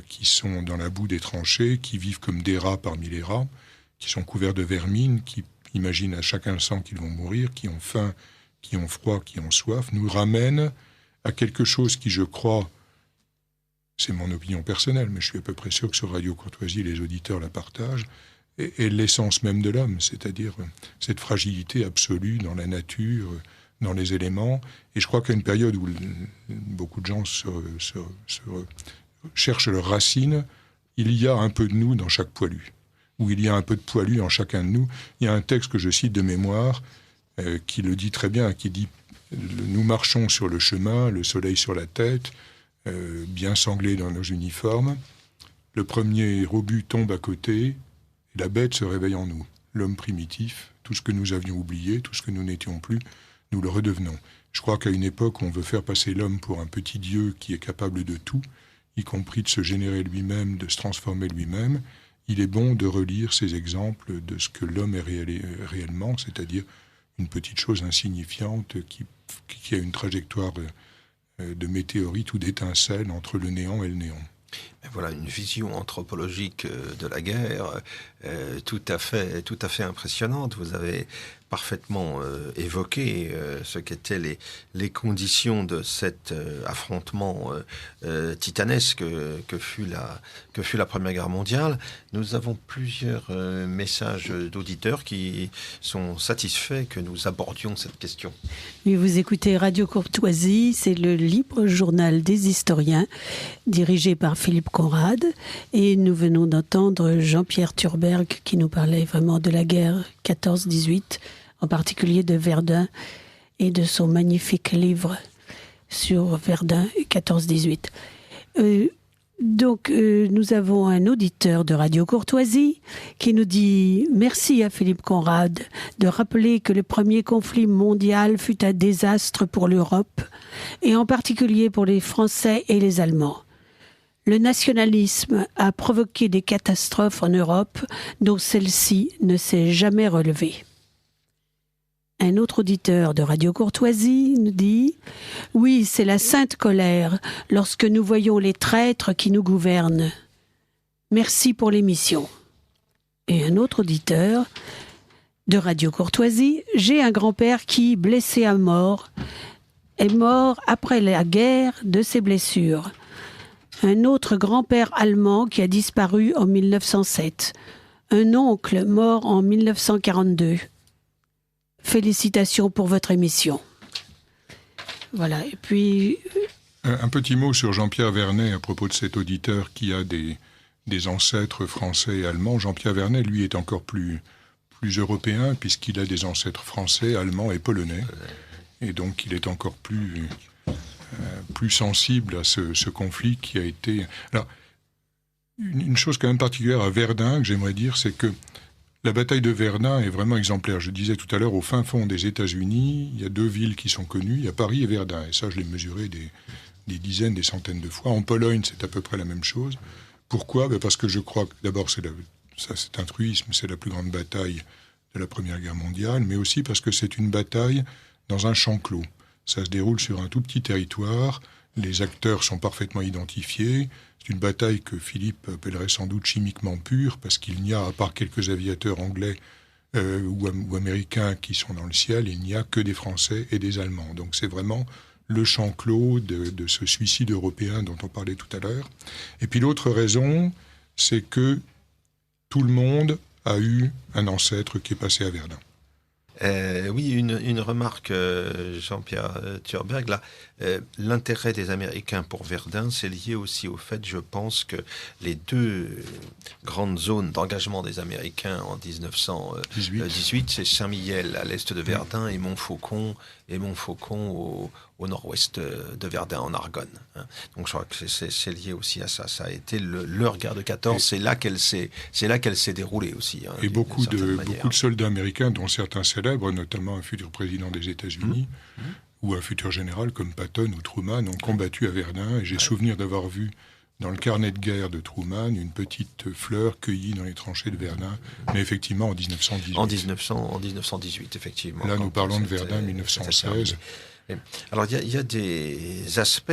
qui sont dans la boue des tranchées, qui vivent comme des rats parmi les rats, qui sont couverts de vermine, qui imaginent à chaque instant qu'ils vont mourir, qui ont faim, qui ont froid, qui ont soif, nous ramènent à quelque chose qui, je crois, c'est mon opinion personnelle, mais je suis à peu près sûr que sur Radio Courtoisie, les auditeurs la partagent, est l'essence même de l'homme, c'est-à-dire cette fragilité absolue dans la nature, dans les éléments. Et je crois qu'à une période où beaucoup de gens cherchent leurs racines, il y a un peu de nous dans chaque poilu, où il y a un peu de poilu en chacun de nous. Il y a un texte que je cite de mémoire qui le dit très bien, qui dit « Nous marchons sur le chemin, le soleil sur la tête, bien sanglés dans nos uniformes. Le premier obus tombe à côté, et la bête se réveille en nous. L'homme primitif, tout ce que nous avions oublié, tout ce que nous n'étions plus, nous le redevenons. » Je crois qu'à une époque où on veut faire passer l'homme pour un petit dieu qui est capable de tout, y compris de se générer lui-même, de se transformer lui-même, il est bon de relire ces exemples de ce que l'homme est réellement, c'est-à-dire une petite chose insignifiante qui a une trajectoire de météorite ou d'étincelle entre le néant et le néant. Voilà une vision anthropologique de la guerre tout à fait impressionnante. Vous avez parfaitement évoqué ce qu'étaient les conditions de cet affrontement titanesque que fut la Première Guerre mondiale. Nous avons plusieurs messages d'auditeurs qui sont satisfaits que nous abordions cette question. Oui, vous écoutez Radio Courtoisie, c'est le libre journal des historiens, dirigé par Philippe Conrad. Et nous venons d'entendre Jean-Pierre Thurberg qui nous parlait vraiment de la guerre 14-18, en particulier de Verdun et de son magnifique livre sur Verdun 14-18. Nous avons un auditeur de Radio Courtoisie qui nous dit « Merci à Philippe Conrad de rappeler que le premier conflit mondial fut un désastre pour l'Europe et en particulier pour les Français et les Allemands. Le nationalisme a provoqué des catastrophes en Europe dont celle-ci ne s'est jamais relevée. » Un autre auditeur de Radio Courtoisie nous dit « Oui, c'est la sainte colère lorsque nous voyons les traîtres qui nous gouvernent. Merci pour l'émission. » Et un autre auditeur de Radio Courtoisie « J'ai un grand-père qui, blessé à mort, est mort après la guerre de ses blessures. Un autre grand-père allemand qui a disparu en 1907. Un oncle mort en 1942. Félicitations pour votre émission. » Voilà, et puis... Un petit mot sur Jean-Pierre Vernet à propos de cet auditeur qui a des ancêtres français et allemands. Jean-Pierre Vernet, lui, est encore plus européen puisqu'il a des ancêtres français, allemands et polonais. Et donc, il est encore plus sensible à ce conflit qui a été... Alors, une chose quand même particulière à Verdun que j'aimerais dire, c'est que la bataille de Verdun est vraiment exemplaire. Je disais tout à l'heure, au fin fond des États-Unis, il y a deux villes qui sont connues, il y a Paris et Verdun. Et ça, je l'ai mesuré des dizaines, des centaines de fois. En Pologne, c'est à peu près la même chose. Pourquoi ? Parce que je crois que, d'abord, c'est un truisme, c'est la plus grande bataille de la Première Guerre mondiale, mais aussi parce que c'est une bataille dans un champ clos. Ça se déroule sur un tout petit territoire, les acteurs sont parfaitement identifiés. C'est une bataille que Philippe appellerait sans doute chimiquement pure, parce qu'il n'y a, à part quelques aviateurs anglais ou américains qui sont dans le ciel, il n'y a que des Français et des Allemands. Donc c'est vraiment le champ clos de ce suicide européen dont on parlait tout à l'heure. Et puis l'autre raison, c'est que tout le monde a eu un ancêtre qui est passé à Verdun. Oui, une remarque, Jean-Pierre Thurberg. Là, l'intérêt des Américains pour Verdun, c'est lié aussi au fait, je pense, que les deux grandes zones d'engagement des Américains en 1918, c'est Saint-Mihiel à l'est de Verdun et Montfaucon au nord-ouest de Verdun, en Argonne. Hein. Donc je crois que c'est lié aussi à ça. Ça a été leur guerre de 14. C'est là qu'elle s'est déroulée aussi. Hein, et beaucoup de soldats américains, dont certains célèbres, notamment un futur président des États-Unis, ou un futur général comme Patton ou Truman, ont combattu à Verdun. Et j'ai souvenir d'avoir vu dans le carnet de guerre de Truman une petite fleur cueillie dans les tranchées de Verdun, mais effectivement en 1918. En 1918, effectivement. Là, nous parlons de Verdun 1916. Alors, il y a des aspects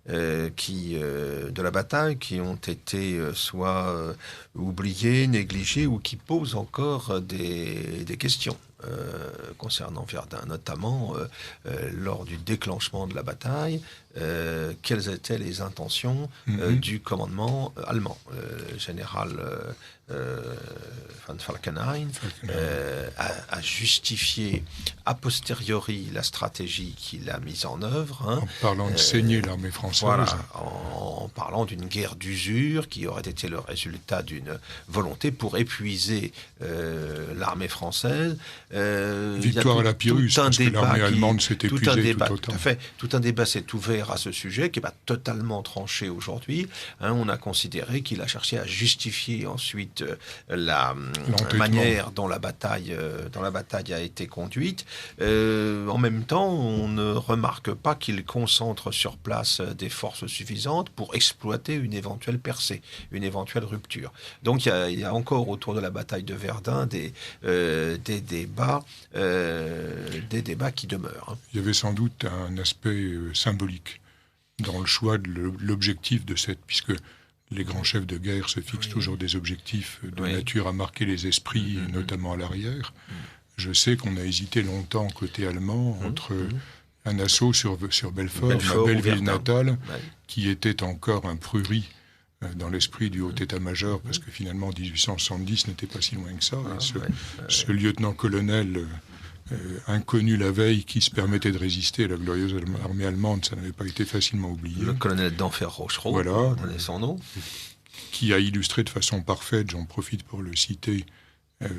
de la bataille qui ont été soit oubliés, négligés, ou qui posent encore des questions concernant Verdun, notamment lors du déclenchement de la bataille. Quelles étaient les intentions du commandement allemand. Le général von Falkenhayn a justifié a posteriori la stratégie qu'il a mise en œuvre. Hein, en parlant de saigner l'armée française. Voilà, en parlant d'une guerre d'usure qui aurait été le résultat d'une volonté pour épuiser l'armée française. Victoire à la Pyrrhus, parce que l'armée allemande s'est épuisée tout autant. Tout un débat s'est ouvert à ce sujet, qui n'est pas totalement tranché aujourd'hui. Hein, on a considéré qu'il a cherché à justifier ensuite la manière dont la bataille a été conduite. En même temps, on ne remarque pas qu'il concentre sur place des forces suffisantes pour exploiter une éventuelle percée, une éventuelle rupture. Donc il y a encore autour de la bataille de Verdun des débats qui demeurent. Hein. Il y avait sans doute un aspect symbolique dans le choix de l'objectif de puisque les grands chefs de guerre se fixent toujours des objectifs de nature à marquer les esprits, notamment à l'arrière. Je sais qu'on a hésité longtemps côté allemand entre un assaut sur Belfort, ma belle ville natale, qui était encore un prurit dans l'esprit du haut état-major, parce que finalement 1870 n'était pas si loin que ça. Ce lieutenant-colonel inconnu la veille qui se permettait de résister à la glorieuse armée allemande, ça n'avait pas été facilement oublié. Le colonel d'Enfer Rochereau, donnait son nom. Qui a illustré de façon parfaite, j'en profite pour le citer,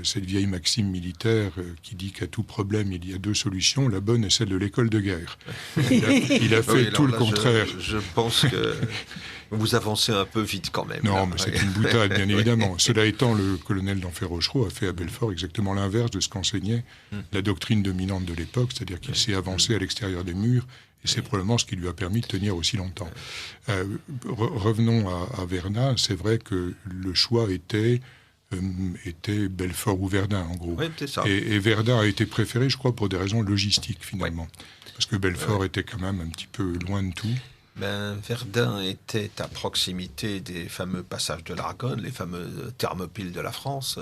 cette vieille maxime militaire qui dit qu'à tout problème, il y a deux solutions. La bonne est celle de l'école de guerre. Il a fait tout le contraire. Je pense que vous avancez un peu vite quand même. Non, mais c'est une boutade, bien évidemment. Cela étant, le colonel d'Enfer Rochereau a fait à Belfort exactement l'inverse de ce qu'enseignait la doctrine dominante de l'époque, c'est-à-dire qu'il s'est avancé à l'extérieur des murs, et c'est probablement ce qui lui a permis de tenir aussi longtemps. Revenons à Verdun. C'est vrai que le choix était Belfort ou Verdun, en gros. Oui, c'est ça. Et Verdun a été préféré, je crois, pour des raisons logistiques, finalement. Parce que Belfort était quand même un petit peu loin de tout. Verdun était à proximité des fameux passages de l'Argonne, les fameux Thermopyles de la France,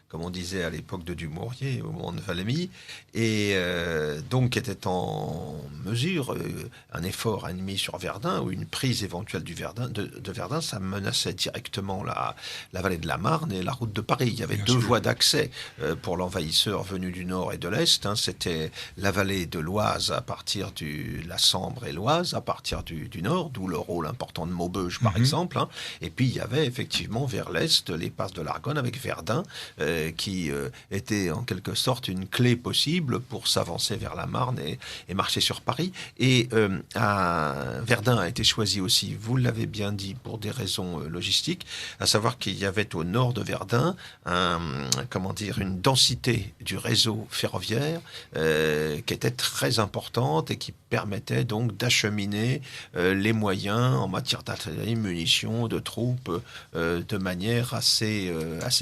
comme on disait à l'époque de Dumouriez, au moment de Valmy, et donc était en mesure, un effort ennemi sur Verdun, ou une prise éventuelle de Verdun, ça menaçait directement la vallée de la Marne et la route de Paris. Il y avait deux voies d'accès pour l'envahisseur venu du nord et de l'est. Hein. C'était la vallée de l'Oise à partir de la Sambre et l'Oise, à partir du nord, d'où le rôle important de Maubeuge, par exemple. Hein. Et puis, il y avait effectivement vers l'est les passes de l'Argonne avec Verdun, qui était en quelque sorte une clé possible pour s'avancer vers la Marne et marcher sur Paris. Et Verdun a été choisi aussi, vous l'avez bien dit, pour des raisons logistiques, à savoir qu'il y avait au nord de Verdun une densité du réseau ferroviaire qui était très importante et qui permettait donc d'acheminer les moyens en matière d'artillerie, munitions, de troupes, de manière assez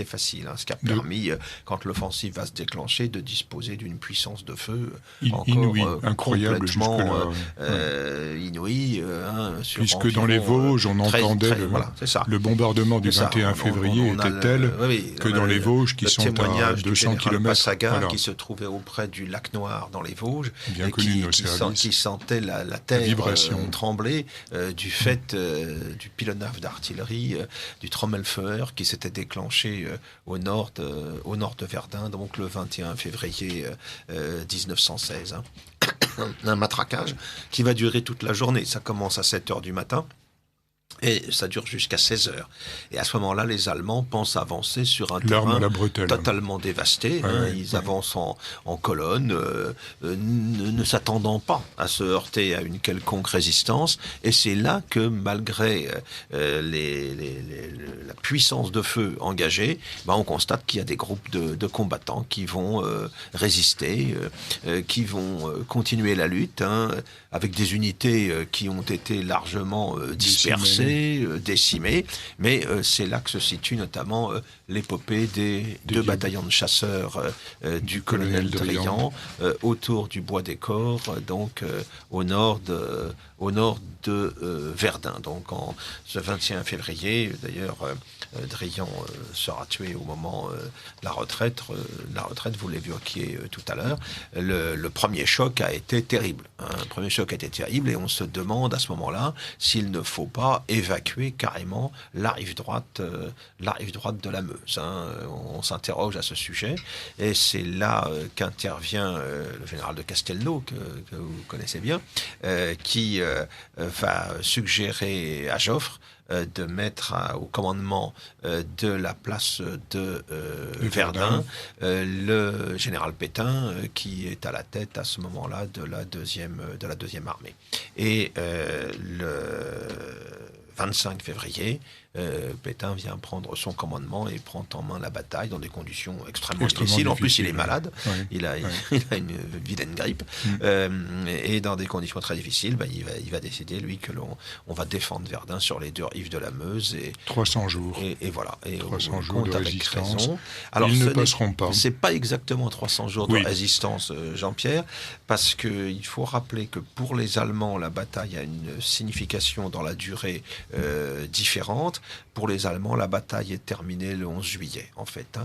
facile. Hein, ce qui a permis, quand l'offensive va se déclencher, de disposer d'une puissance de feu inouïe, incroyable complètement inouïe. Puisque dans les Vosges, on entendait le bombardement du 21 février était tel que dans les Vosges, qui sont à 200 km... Passaga, qui se trouvait auprès du lac Noir dans les Vosges, bien connu de nos services, qui sentait la terre trembler du fait du pilonnage d'artillerie du Trommelfeuer qui s'était déclenché au nord de Verdun, donc le 21 février 1916. Hein. Un matraquage qui va durer toute la journée. Ça commence à 7h du matin. Et ça dure jusqu'à 16 heures. Et à ce moment-là, les Allemands pensent avancer sur un terrain totalement dévasté. Ils avancent en colonne, ne s'attendant pas à se heurter à une quelconque résistance. Et c'est là que, malgré la puissance de feu engagée, on constate qu'il y a des groupes de combattants qui vont résister, qui vont continuer la lutte, avec des unités qui ont été largement dispersées, décimées, mais c'est là que se situe notamment l'épopée des deux bataillons de chasseurs du colonel Drian autour du Bois des Corps, donc au nord de Verdun. Donc en ce 21 février, d'ailleurs, Drian sera tué au moment de la retraite. La retraite, vous l'évoquiez tout à l'heure. Le premier choc a été terrible. Le premier choc a été terrible et on se demande à ce moment-là s'il ne faut pas évacuer carrément la rive droite de la Meuse. On s'interroge à ce sujet et c'est là qu'intervient le général de Castelnau, que vous connaissez bien, qui va suggérer à Joffre de mettre au commandement de la place de Verdun le général Pétain, qui est à la tête à ce moment-là de la deuxième armée. Et le 25 février, Pétain vient prendre son commandement et prend en main la bataille dans des conditions extrêmement difficiles. En plus, il est malade. Ouais. Il a une vilaine grippe. Et dans des conditions très difficiles, il va décider, lui, que on va défendre Verdun sur les deux rives de la Meuse. 300 jours. Et voilà. Et 300 jours de résistance. Alors, ils ne passeront pas. C'est pas exactement 300 jours de résistance, Jean-Pierre, parce qu'il faut rappeler que pour les Allemands, la bataille a une signification dans la durée différente. Pour les Allemands, la bataille est terminée le 11 juillet, en fait.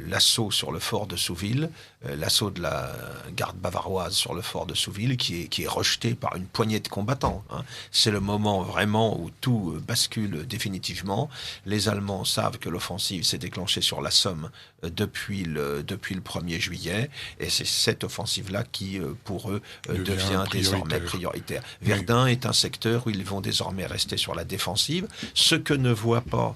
L'assaut sur le fort de Souville, l'assaut de la garde bavaroise sur le fort de Souville, qui est rejeté par une poignée de combattants. C'est le moment vraiment où tout bascule définitivement. Les Allemands savent que l'offensive s'est déclenchée sur la Somme depuis le 1er juillet, et c'est cette offensive-là qui, pour eux, devient désormais prioritaire. Verdun est un secteur où ils vont désormais rester sur la défensive, ce que ne voient pas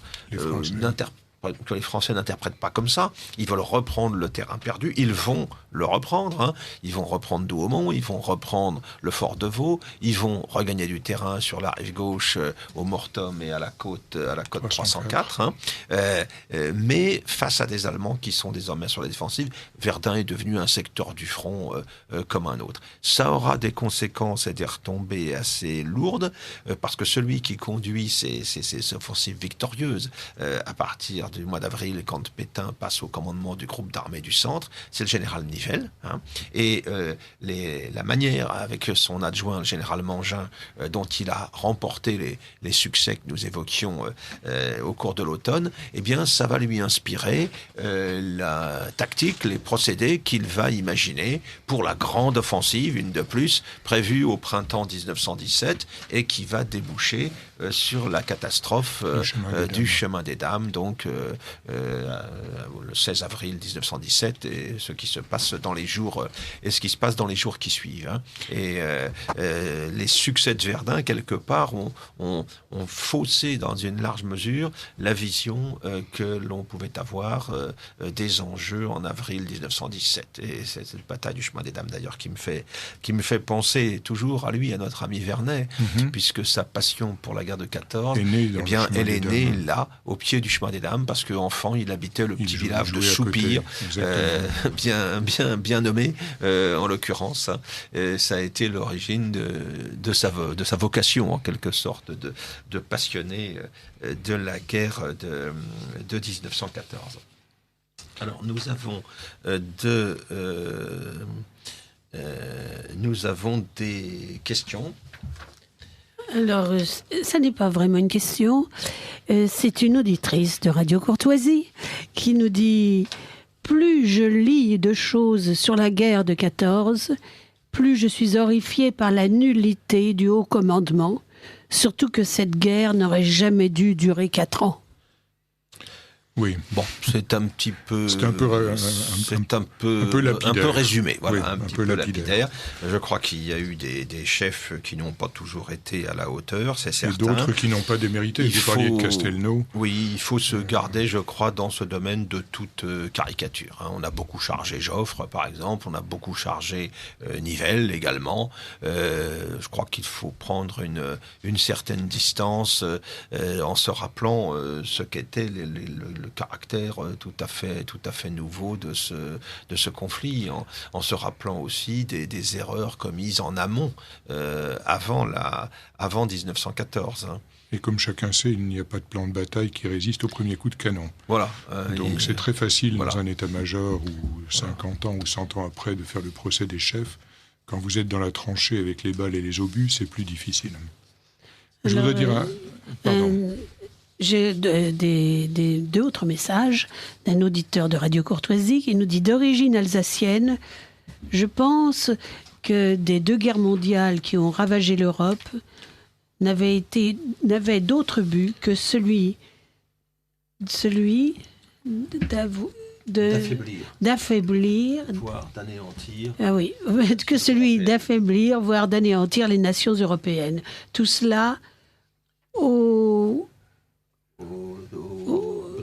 que les Français n'interprètent pas comme ça. Ils veulent reprendre le terrain perdu. Ils vont le reprendre. Ils vont reprendre Douaumont. Ils vont reprendre le fort de Vaux. Ils vont regagner du terrain sur la rive gauche, au Morteum et à la côte 304. Mais face à des Allemands qui sont désormais sur la défensive, Verdun est devenu un secteur du front comme un autre. Ça aura des conséquences et des retombées assez lourdes, parce que celui qui conduit ces offensives victorieuses à partir du mois d'avril, quand Pétain passe au commandement du groupe d'armées du centre, c'est le général Nivelle. Et la manière, avec son adjoint, le général Mangin, dont il a remporté les succès que nous évoquions au cours de l'automne, eh bien, ça va lui inspirer la tactique, les procédés qu'il va imaginer pour la grande offensive, une de plus, prévue au printemps 1917, et qui va déboucher sur la catastrophe du chemin des Dames, donc le 16 avril 1917, et ce qui se passe dans les jours qui suivent. Et les succès de Verdun, quelque part, ont faussé dans une large mesure la vision que l'on pouvait avoir des enjeux en avril 1917. Et c'est cette bataille du chemin des Dames, d'ailleurs, qui me fait penser toujours à lui, à notre ami Vernet, puisque sa passion pour la guerre de 14, elle est née là, au pied du chemin des Dames, parce qu'enfant, il habitait le petit village de Soupir, bien nommé, en l'occurrence. Ça a été l'origine de sa vocation, en quelque sorte, de passionné de la guerre de 1914. Alors, nous avons des questions. Alors, ça n'est pas vraiment une question. C'est une auditrice de Radio Courtoisie qui nous dit « Plus je lis de choses sur la guerre de 14, plus je suis horrifiée par la nullité du haut commandement, surtout que cette guerre n'aurait jamais dû durer 4 ans. » Oui. Bon, c'est un petit peu... C'est un peu résumé, voilà, oui, un petit peu lapidaire. Je crois qu'il y a eu des chefs qui n'ont pas toujours été à la hauteur, c'est certain. Et d'autres qui n'ont pas démérité. Vous parliez de Castelnau. Oui, il faut se garder, je crois, dans ce domaine de toute caricature. On a beaucoup chargé Joffre, par exemple, on a beaucoup chargé Nivelle également. Je crois qu'il faut prendre une certaine distance en se rappelant ce qu'était le caractère tout à fait nouveau de ce conflit, en se rappelant aussi des erreurs commises en amont, avant 1914. Et comme chacun sait, il n'y a pas de plan de bataille qui résiste au premier coup de canon. Voilà. Donc c'est très facile dans un état-major ou 50 ans ou 100 ans après de faire le procès des chefs. Quand vous êtes dans la tranchée avec les balles et les obus, c'est plus difficile. Je voudrais dire pardon. J'ai deux autres messages d'un auditeur de Radio Courtoisie qui nous dit: d'origine alsacienne, je pense que des 2 guerres mondiales qui ont ravagé l'Europe n'avaient d'autre but que celui d'affaiblir, voire d'anéantir. Ah oui, que celui d'affaiblir, voire d'anéantir les nations européennes. Tout cela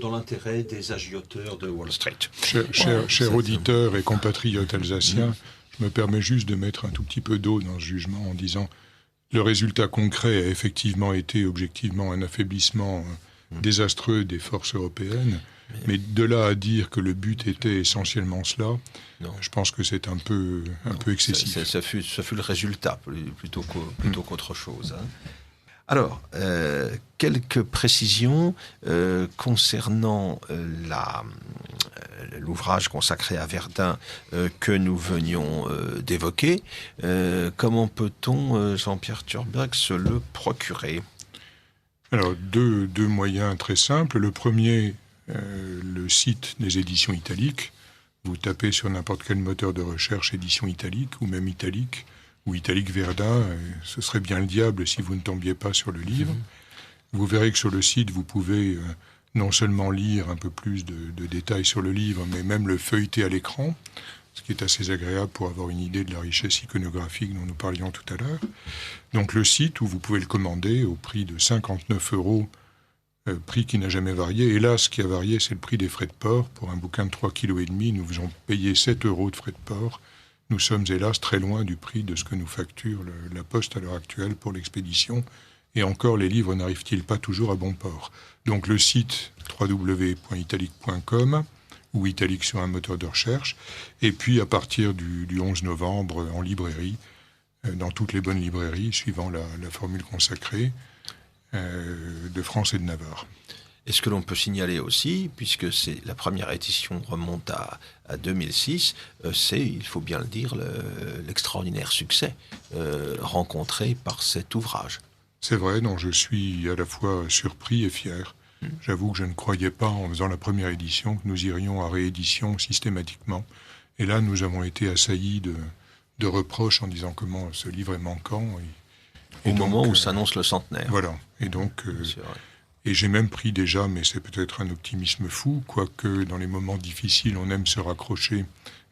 dans l'intérêt des agioteurs de Wall Street. Cher auditeur et compatriote alsacien, je me permets juste de mettre un tout petit peu d'eau dans ce jugement en disant le résultat concret a effectivement été objectivement un affaiblissement désastreux des forces européennes, mais de là à dire que le but était essentiellement cela, je pense que c'est un peu excessif. Ça fut le résultat plutôt qu'autre chose. Alors, quelques précisions concernant l'ouvrage consacré à Verdun que nous venions d'évoquer. Comment peut-on, Jean-Pierre Thurberg, se le procurer ? Alors, deux moyens très simples. Le premier, le site des éditions italiques. Vous tapez sur n'importe quel moteur de recherche édition italique ou même italique, ou Italique Verdun, ce serait bien le diable si vous ne tombiez pas sur le livre. Vous verrez que sur le site, vous pouvez non seulement lire un peu plus de détails sur le livre, mais même le feuilleter à l'écran, ce qui est assez agréable pour avoir une idée de la richesse iconographique dont nous parlions tout à l'heure. Donc le site où vous pouvez le commander au prix de 59 €, prix qui n'a jamais varié. Et là, ce qui a varié, c'est le prix des frais de port. Pour un bouquin de 3,5 kg, nous faisons payer 7 € de frais de port. Nous sommes hélas très loin du prix de ce que nous facture la Poste à l'heure actuelle pour l'expédition. Et encore, les livres n'arrivent-ils pas toujours à bon port. Donc le site www.italique.com ou Italique sur un moteur de recherche. Et puis à partir du 11 novembre, en librairie, dans toutes les bonnes librairies, suivant la formule consacrée, de France et de Navarre. Et ce que l'on peut signaler aussi, puisque la première édition remonte à 2006, c'est, il faut bien le dire, l'extraordinaire succès rencontré par cet ouvrage. C'est vrai, dont je suis à la fois surpris et fier. J'avoue que je ne croyais pas, en faisant la première édition, que nous irions à réédition systématiquement. Et là, nous avons été assaillis de reproches en disant comment ce livre est manquant. Au moment où s'annonce le centenaire. Voilà. Et donc... Et j'ai même pris déjà, mais c'est peut-être un optimisme fou, quoique dans les moments difficiles, on aime se raccrocher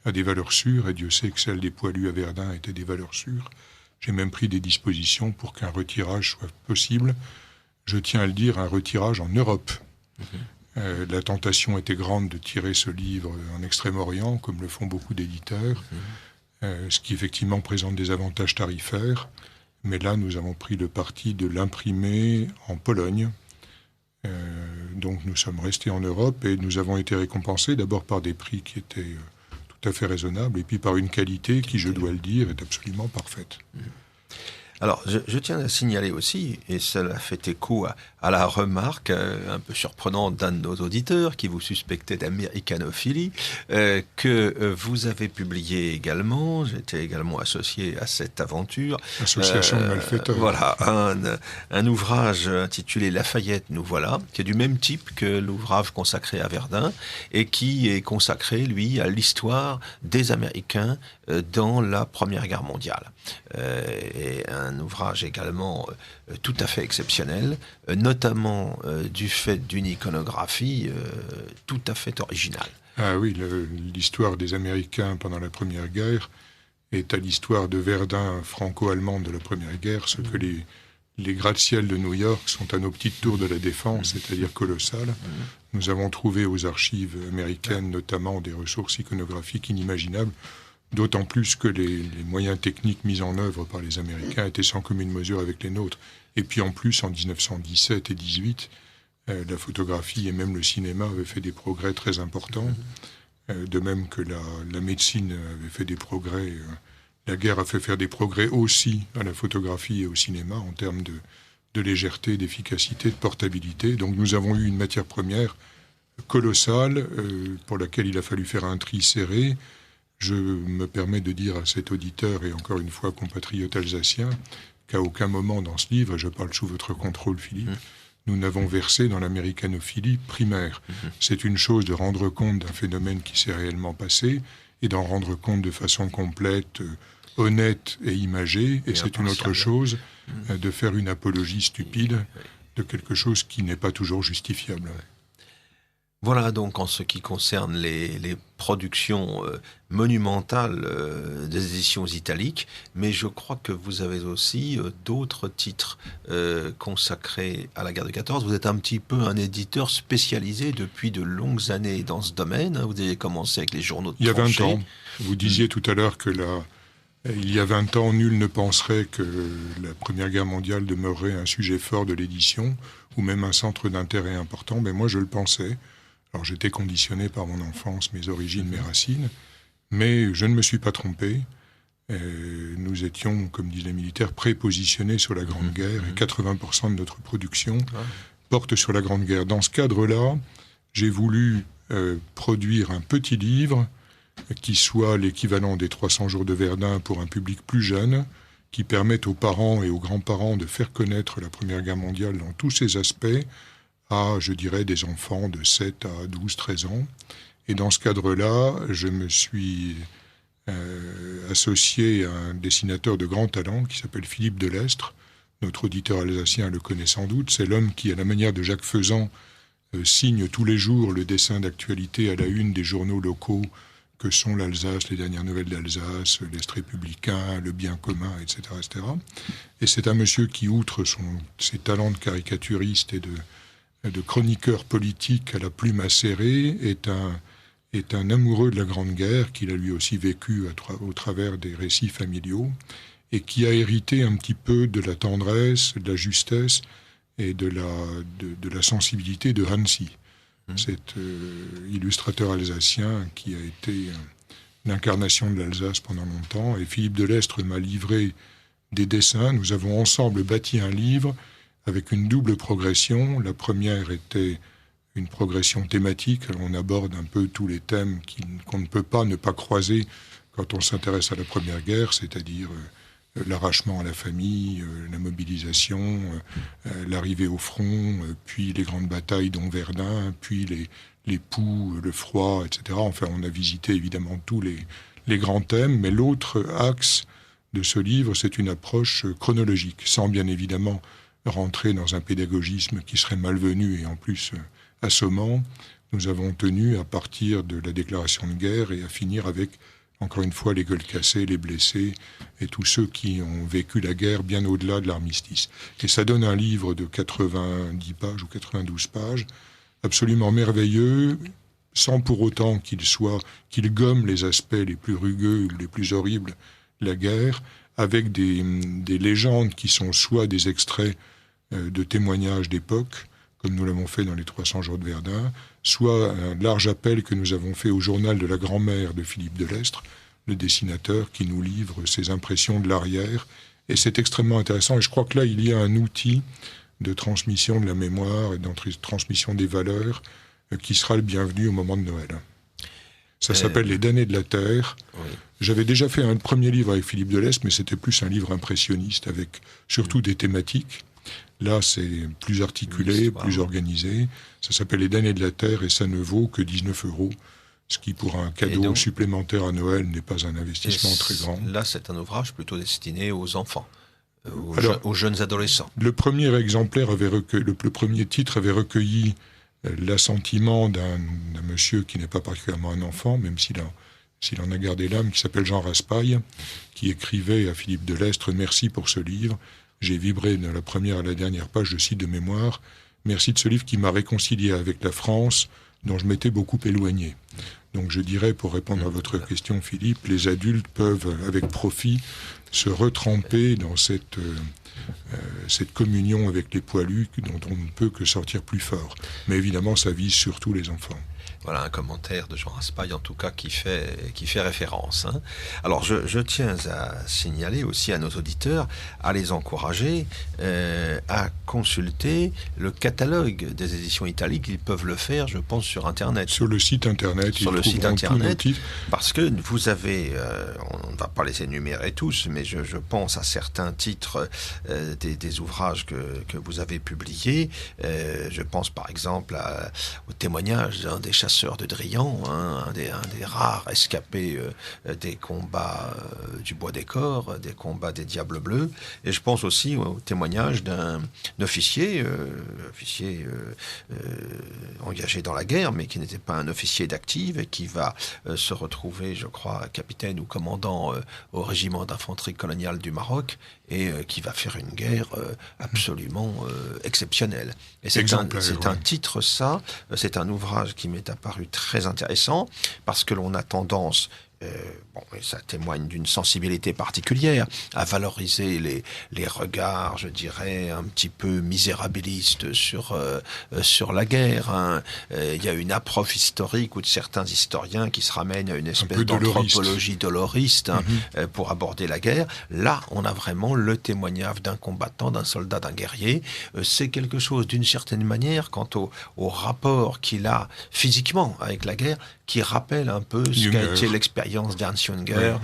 à des valeurs sûres, et Dieu sait que celles des poilus à Verdun étaient des valeurs sûres. J'ai même pris des dispositions pour qu'un retirage soit possible. Je tiens à le dire, un retirage en Europe. La tentation était grande de tirer ce livre en Extrême-Orient, comme le font beaucoup d'éditeurs, ce qui effectivement présente des avantages tarifaires. Mais là, nous avons pris le parti de l'imprimer en Pologne. Donc nous sommes restés en Europe et nous avons été récompensés d'abord par des prix qui étaient tout à fait raisonnables et puis par une qualité qui, je dois le dire, est absolument parfaite. Alors, je tiens à signaler aussi, et cela fait écho à la remarque un peu surprenante d'un de nos auditeurs qui vous suspectait d'américanophilie, que vous avez publié également, j'étais également associé à cette aventure. Association de malfaiteurs. Voilà, un ouvrage intitulé Lafayette, nous voilà, qui est du même type que l'ouvrage consacré à Verdun, et qui est consacré, lui, à l'histoire des Américains dans la Première Guerre mondiale. Et un un ouvrage également tout à fait exceptionnel, notamment du fait d'une iconographie tout à fait originale. Ah oui, l'histoire des Américains pendant la Première Guerre est à l'histoire de Verdun franco-allemande de la Première Guerre, ce que les gratte-ciels de New York sont à nos petites tours de la Défense, c'est-à-dire colossales. Nous avons trouvé aux archives américaines notamment des ressources iconographiques inimaginables, d'autant plus que les moyens techniques mis en œuvre par les Américains étaient sans commune mesure avec les nôtres. Et puis en plus, en 1917 et 18, la photographie et même le cinéma avaient fait des progrès très importants, de même que la médecine avait fait des progrès. La guerre a fait faire des progrès aussi à la photographie et au cinéma en termes de légèreté, d'efficacité, de portabilité. Donc nous avons eu une matière première colossale pour laquelle il a fallu faire un tri serré. Je me permets de dire à cet auditeur, et encore une fois compatriote alsacien, qu'à aucun moment dans ce livre, je parle sous votre contrôle Philippe, nous n'avons versé dans l'américanophilie primaire. C'est une chose de rendre compte d'un phénomène qui s'est réellement passé et d'en rendre compte de façon complète, honnête et imagée, et c'est une autre chose de faire une apologie stupide de quelque chose qui n'est pas toujours justifiable. Voilà donc en ce qui concerne les productions monumentales des éditions italiques, mais je crois que vous avez aussi d'autres titres consacrés à la guerre de 14. Vous êtes un petit peu un éditeur spécialisé depuis de longues années dans ce domaine. Vous avez commencé avec les journaux de tranchées. Il y a 20 ans. Vous disiez tout à l'heure que il y a 20 ans, nul ne penserait que la Première Guerre mondiale demeurerait un sujet fort de l'édition, ou même un centre d'intérêt important. Mais moi, je le pensais. Alors j'étais conditionné par mon enfance, mes origines, mes racines, mais je ne me suis pas trompé. Nous étions, comme disent les militaires, prépositionnés sur la Grande Guerre, et 80% de notre production porte sur la Grande Guerre. Dans ce cadre-là, j'ai voulu produire un petit livre qui soit l'équivalent des 300 jours de Verdun pour un public plus jeune, qui permette aux parents et aux grands-parents de faire connaître la Première Guerre mondiale dans tous ses aspects, à, je dirais, des enfants de 7 à 12, 13 ans. Et dans ce cadre-là, je me suis associé à un dessinateur de grand talent qui s'appelle Philippe Delestre. Notre auditeur alsacien le connaît sans doute. C'est l'homme qui, à la manière de Jacques Faisan, signe tous les jours le dessin d'actualité à la une des journaux locaux que sont l'Alsace, les dernières nouvelles d'Alsace, l'Est républicain, le bien commun, etc. etc. Et c'est un monsieur qui, outre ses talents de caricaturiste et de chroniqueur politique à la plume acérée, est un amoureux de la Grande Guerre, qu'il a lui aussi vécu au travers des récits familiaux, et qui a hérité un petit peu de la tendresse, de la justesse et de la sensibilité de Hansi, cet illustrateur alsacien qui a été l'incarnation de l'Alsace pendant longtemps. Et Philippe Delestre m'a livré des dessins. Nous avons ensemble bâti un livre avec une double progression. La première était une progression thématique. On aborde un peu tous les thèmes qu'on ne peut pas ne pas croiser quand on s'intéresse à la Première Guerre, c'est-à-dire l'arrachement à la famille, la mobilisation, l'arrivée au front, puis les grandes batailles dont Verdun, puis les poux, le froid, etc. Enfin, on a visité évidemment tous les grands thèmes, mais l'autre axe de ce livre, c'est une approche chronologique, sans bien évidemment rentrer dans un pédagogisme qui serait malvenu et en plus assommant. Nous avons tenu à partir de la déclaration de guerre et à finir avec, encore une fois, les gueules cassées, les blessés et tous ceux qui ont vécu la guerre bien au-delà de l'armistice. Et ça donne un livre de 90 pages ou 92 pages, absolument merveilleux, sans pour autant qu'il gomme les aspects les plus rugueux ou les plus horribles de la guerre, avec des légendes qui sont soit des extraits de témoignages d'époque, comme nous l'avons fait dans les 300 jours de Verdun, soit un large appel que nous avons fait au journal de la grand-mère de Philippe Delestre, le dessinateur qui nous livre ses impressions de l'arrière. Et c'est extrêmement intéressant. Et je crois que là, il y a un outil de transmission de la mémoire et de transmission des valeurs qui sera le bienvenu au moment de Noël. Ça s'appelle Les damnés de la Terre. Oui. J'avais déjà fait un premier livre avec Philippe Delestre, mais c'était plus un livre impressionniste avec surtout des thématiques. Là, c'est plus articulé, plus organisé. Ça s'appelle Les damnés de la Terre et ça ne vaut que 19 €, ce qui, pour un cadeau supplémentaire à Noël, n'est pas un investissement très grand. Là, c'est un ouvrage plutôt destiné aux enfants. aux jeunes adolescents. Le premier exemplaire le premier titre avait recueilli l'assentiment d'un monsieur qui n'est pas particulièrement un enfant, même s'il en a gardé l'âme, qui s'appelle Jean Raspail, qui écrivait à Philippe de Lestre « Merci pour ce livre. J'ai vibré de la première à la dernière page, je cite de mémoire. Merci de ce livre qui m'a réconcilié avec la France, dont je m'étais beaucoup éloigné. » Donc je dirais, pour répondre à votre question, Philippe, les adultes peuvent, avec profit, se retremper dans cette communion avec les poilus dont on ne peut que sortir plus fort. Mais évidemment, ça vise surtout les enfants. Voilà un commentaire de Jean Raspail, en tout cas, qui fait référence. Hein. Alors, je tiens à signaler aussi à nos auditeurs, à les encourager à consulter le catalogue des éditions italiques. Ils peuvent le faire, je pense, sur Internet. Sur le site Internet. Sur le site Internet, parce que vous avez, on ne va pas les énumérer tous, mais je pense à certains titres des ouvrages que vous avez publiés. Je pense par exemple au témoignage d'un des chasseurs de Drian, un des rares escapés des combats du Bois des Corps, des combats des Diables Bleus. Et je pense aussi au témoignage d'un officier engagé dans la guerre, mais qui n'était pas un officier d'active et qui va se retrouver, je crois, capitaine ou commandant au régiment d'infanterie coloniale du Maroc et qui va faire une guerre absolument exceptionnelle. Et c'est un titre, ça, c'est un ouvrage qui m'est apparu très intéressant parce que l'on a tendance, et ça témoigne d'une sensibilité particulière, à valoriser les regards, je dirais, un petit peu misérabilistes sur la guerre. Hein. Il y a une approche historique ou de certains historiens qui se ramènent à une espèce d'anthropologie doloriste pour aborder la guerre. Là, on a vraiment le témoignage d'un combattant, d'un soldat, d'un guerrier. C'est quelque chose, d'une certaine manière, quant au rapport qu'il a physiquement avec la guerre, qui rappelle un peu ce qu'a été l'expérience d'Ernst Jünger,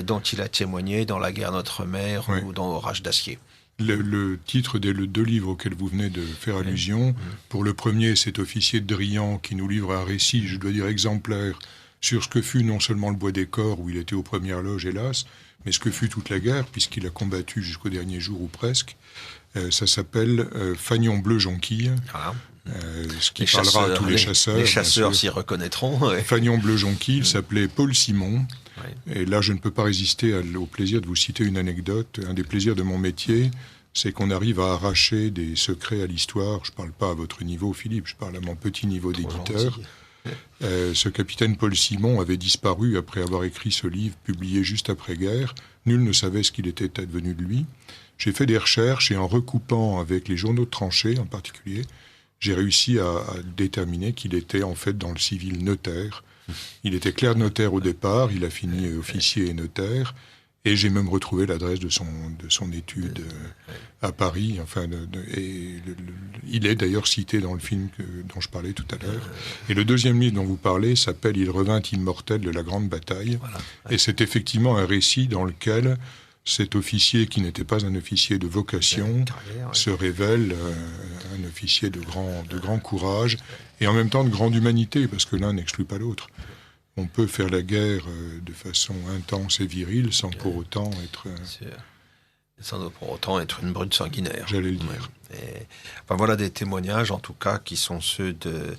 dont il a témoigné dans La guerre Notre-Mère ou dans Orage d'acier. Le titre des deux livres auxquels vous venez de faire allusion, pour le premier, cet officier de Drian qui nous livre un récit, je dois dire exemplaire, sur ce que fut non seulement le Bois des Corps, où il était aux premières loges, hélas, mais ce que fut toute la guerre, puisqu'il a combattu jusqu'au dernier jour ou presque. Ça s'appelle Fagnon bleu jonquille. Voilà. Ce qui parlera à tous les chasseurs. Les chasseurs s'y reconnaîtront. Ouais. Fagnon bleu jonquille s'appelait Paul Simon. Ouais. Et là, je ne peux pas résister au plaisir de vous citer une anecdote. Un des plaisirs de mon métier, c'est qu'on arrive à arracher des secrets à l'histoire. Je ne parle pas à votre niveau, Philippe, je parle à mon petit niveau d'éditeur. Ce capitaine Paul Simon avait disparu après avoir écrit ce livre, publié juste après-guerre. Nul ne savait ce qu'il était advenu de lui. J'ai fait des recherches et en recoupant avec les journaux de tranchées en particulier, j'ai réussi à déterminer qu'il était en fait dans le civil notaire. Il était clerc notaire au départ, il a fini officier et notaire, et j'ai même retrouvé l'adresse de son étude à Paris. Enfin, il est d'ailleurs cité dans le film dont je parlais tout à l'heure. Et le deuxième livre dont vous parlez s'appelle « Il revint immortel de la grande bataille ». Voilà. Et c'est effectivement un récit dans lequel cet officier, qui n'était pas un officier de vocation, se révèle un officier de grand courage et en même temps de grande humanité, parce que l'un n'exclut pas l'autre. On peut faire la guerre de façon intense et virile sans pour autant être... Sans pour autant être une brute sanguinaire. J'allais le dire. Enfin, voilà des témoignages, en tout cas, qui sont ceux de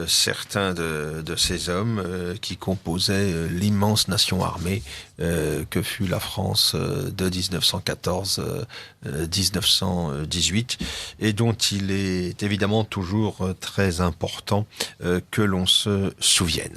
certains de ces hommes qui composaient l'immense nation armée que fut la France de 1914-1918 et dont il est évidemment toujours très important que l'on se souvienne.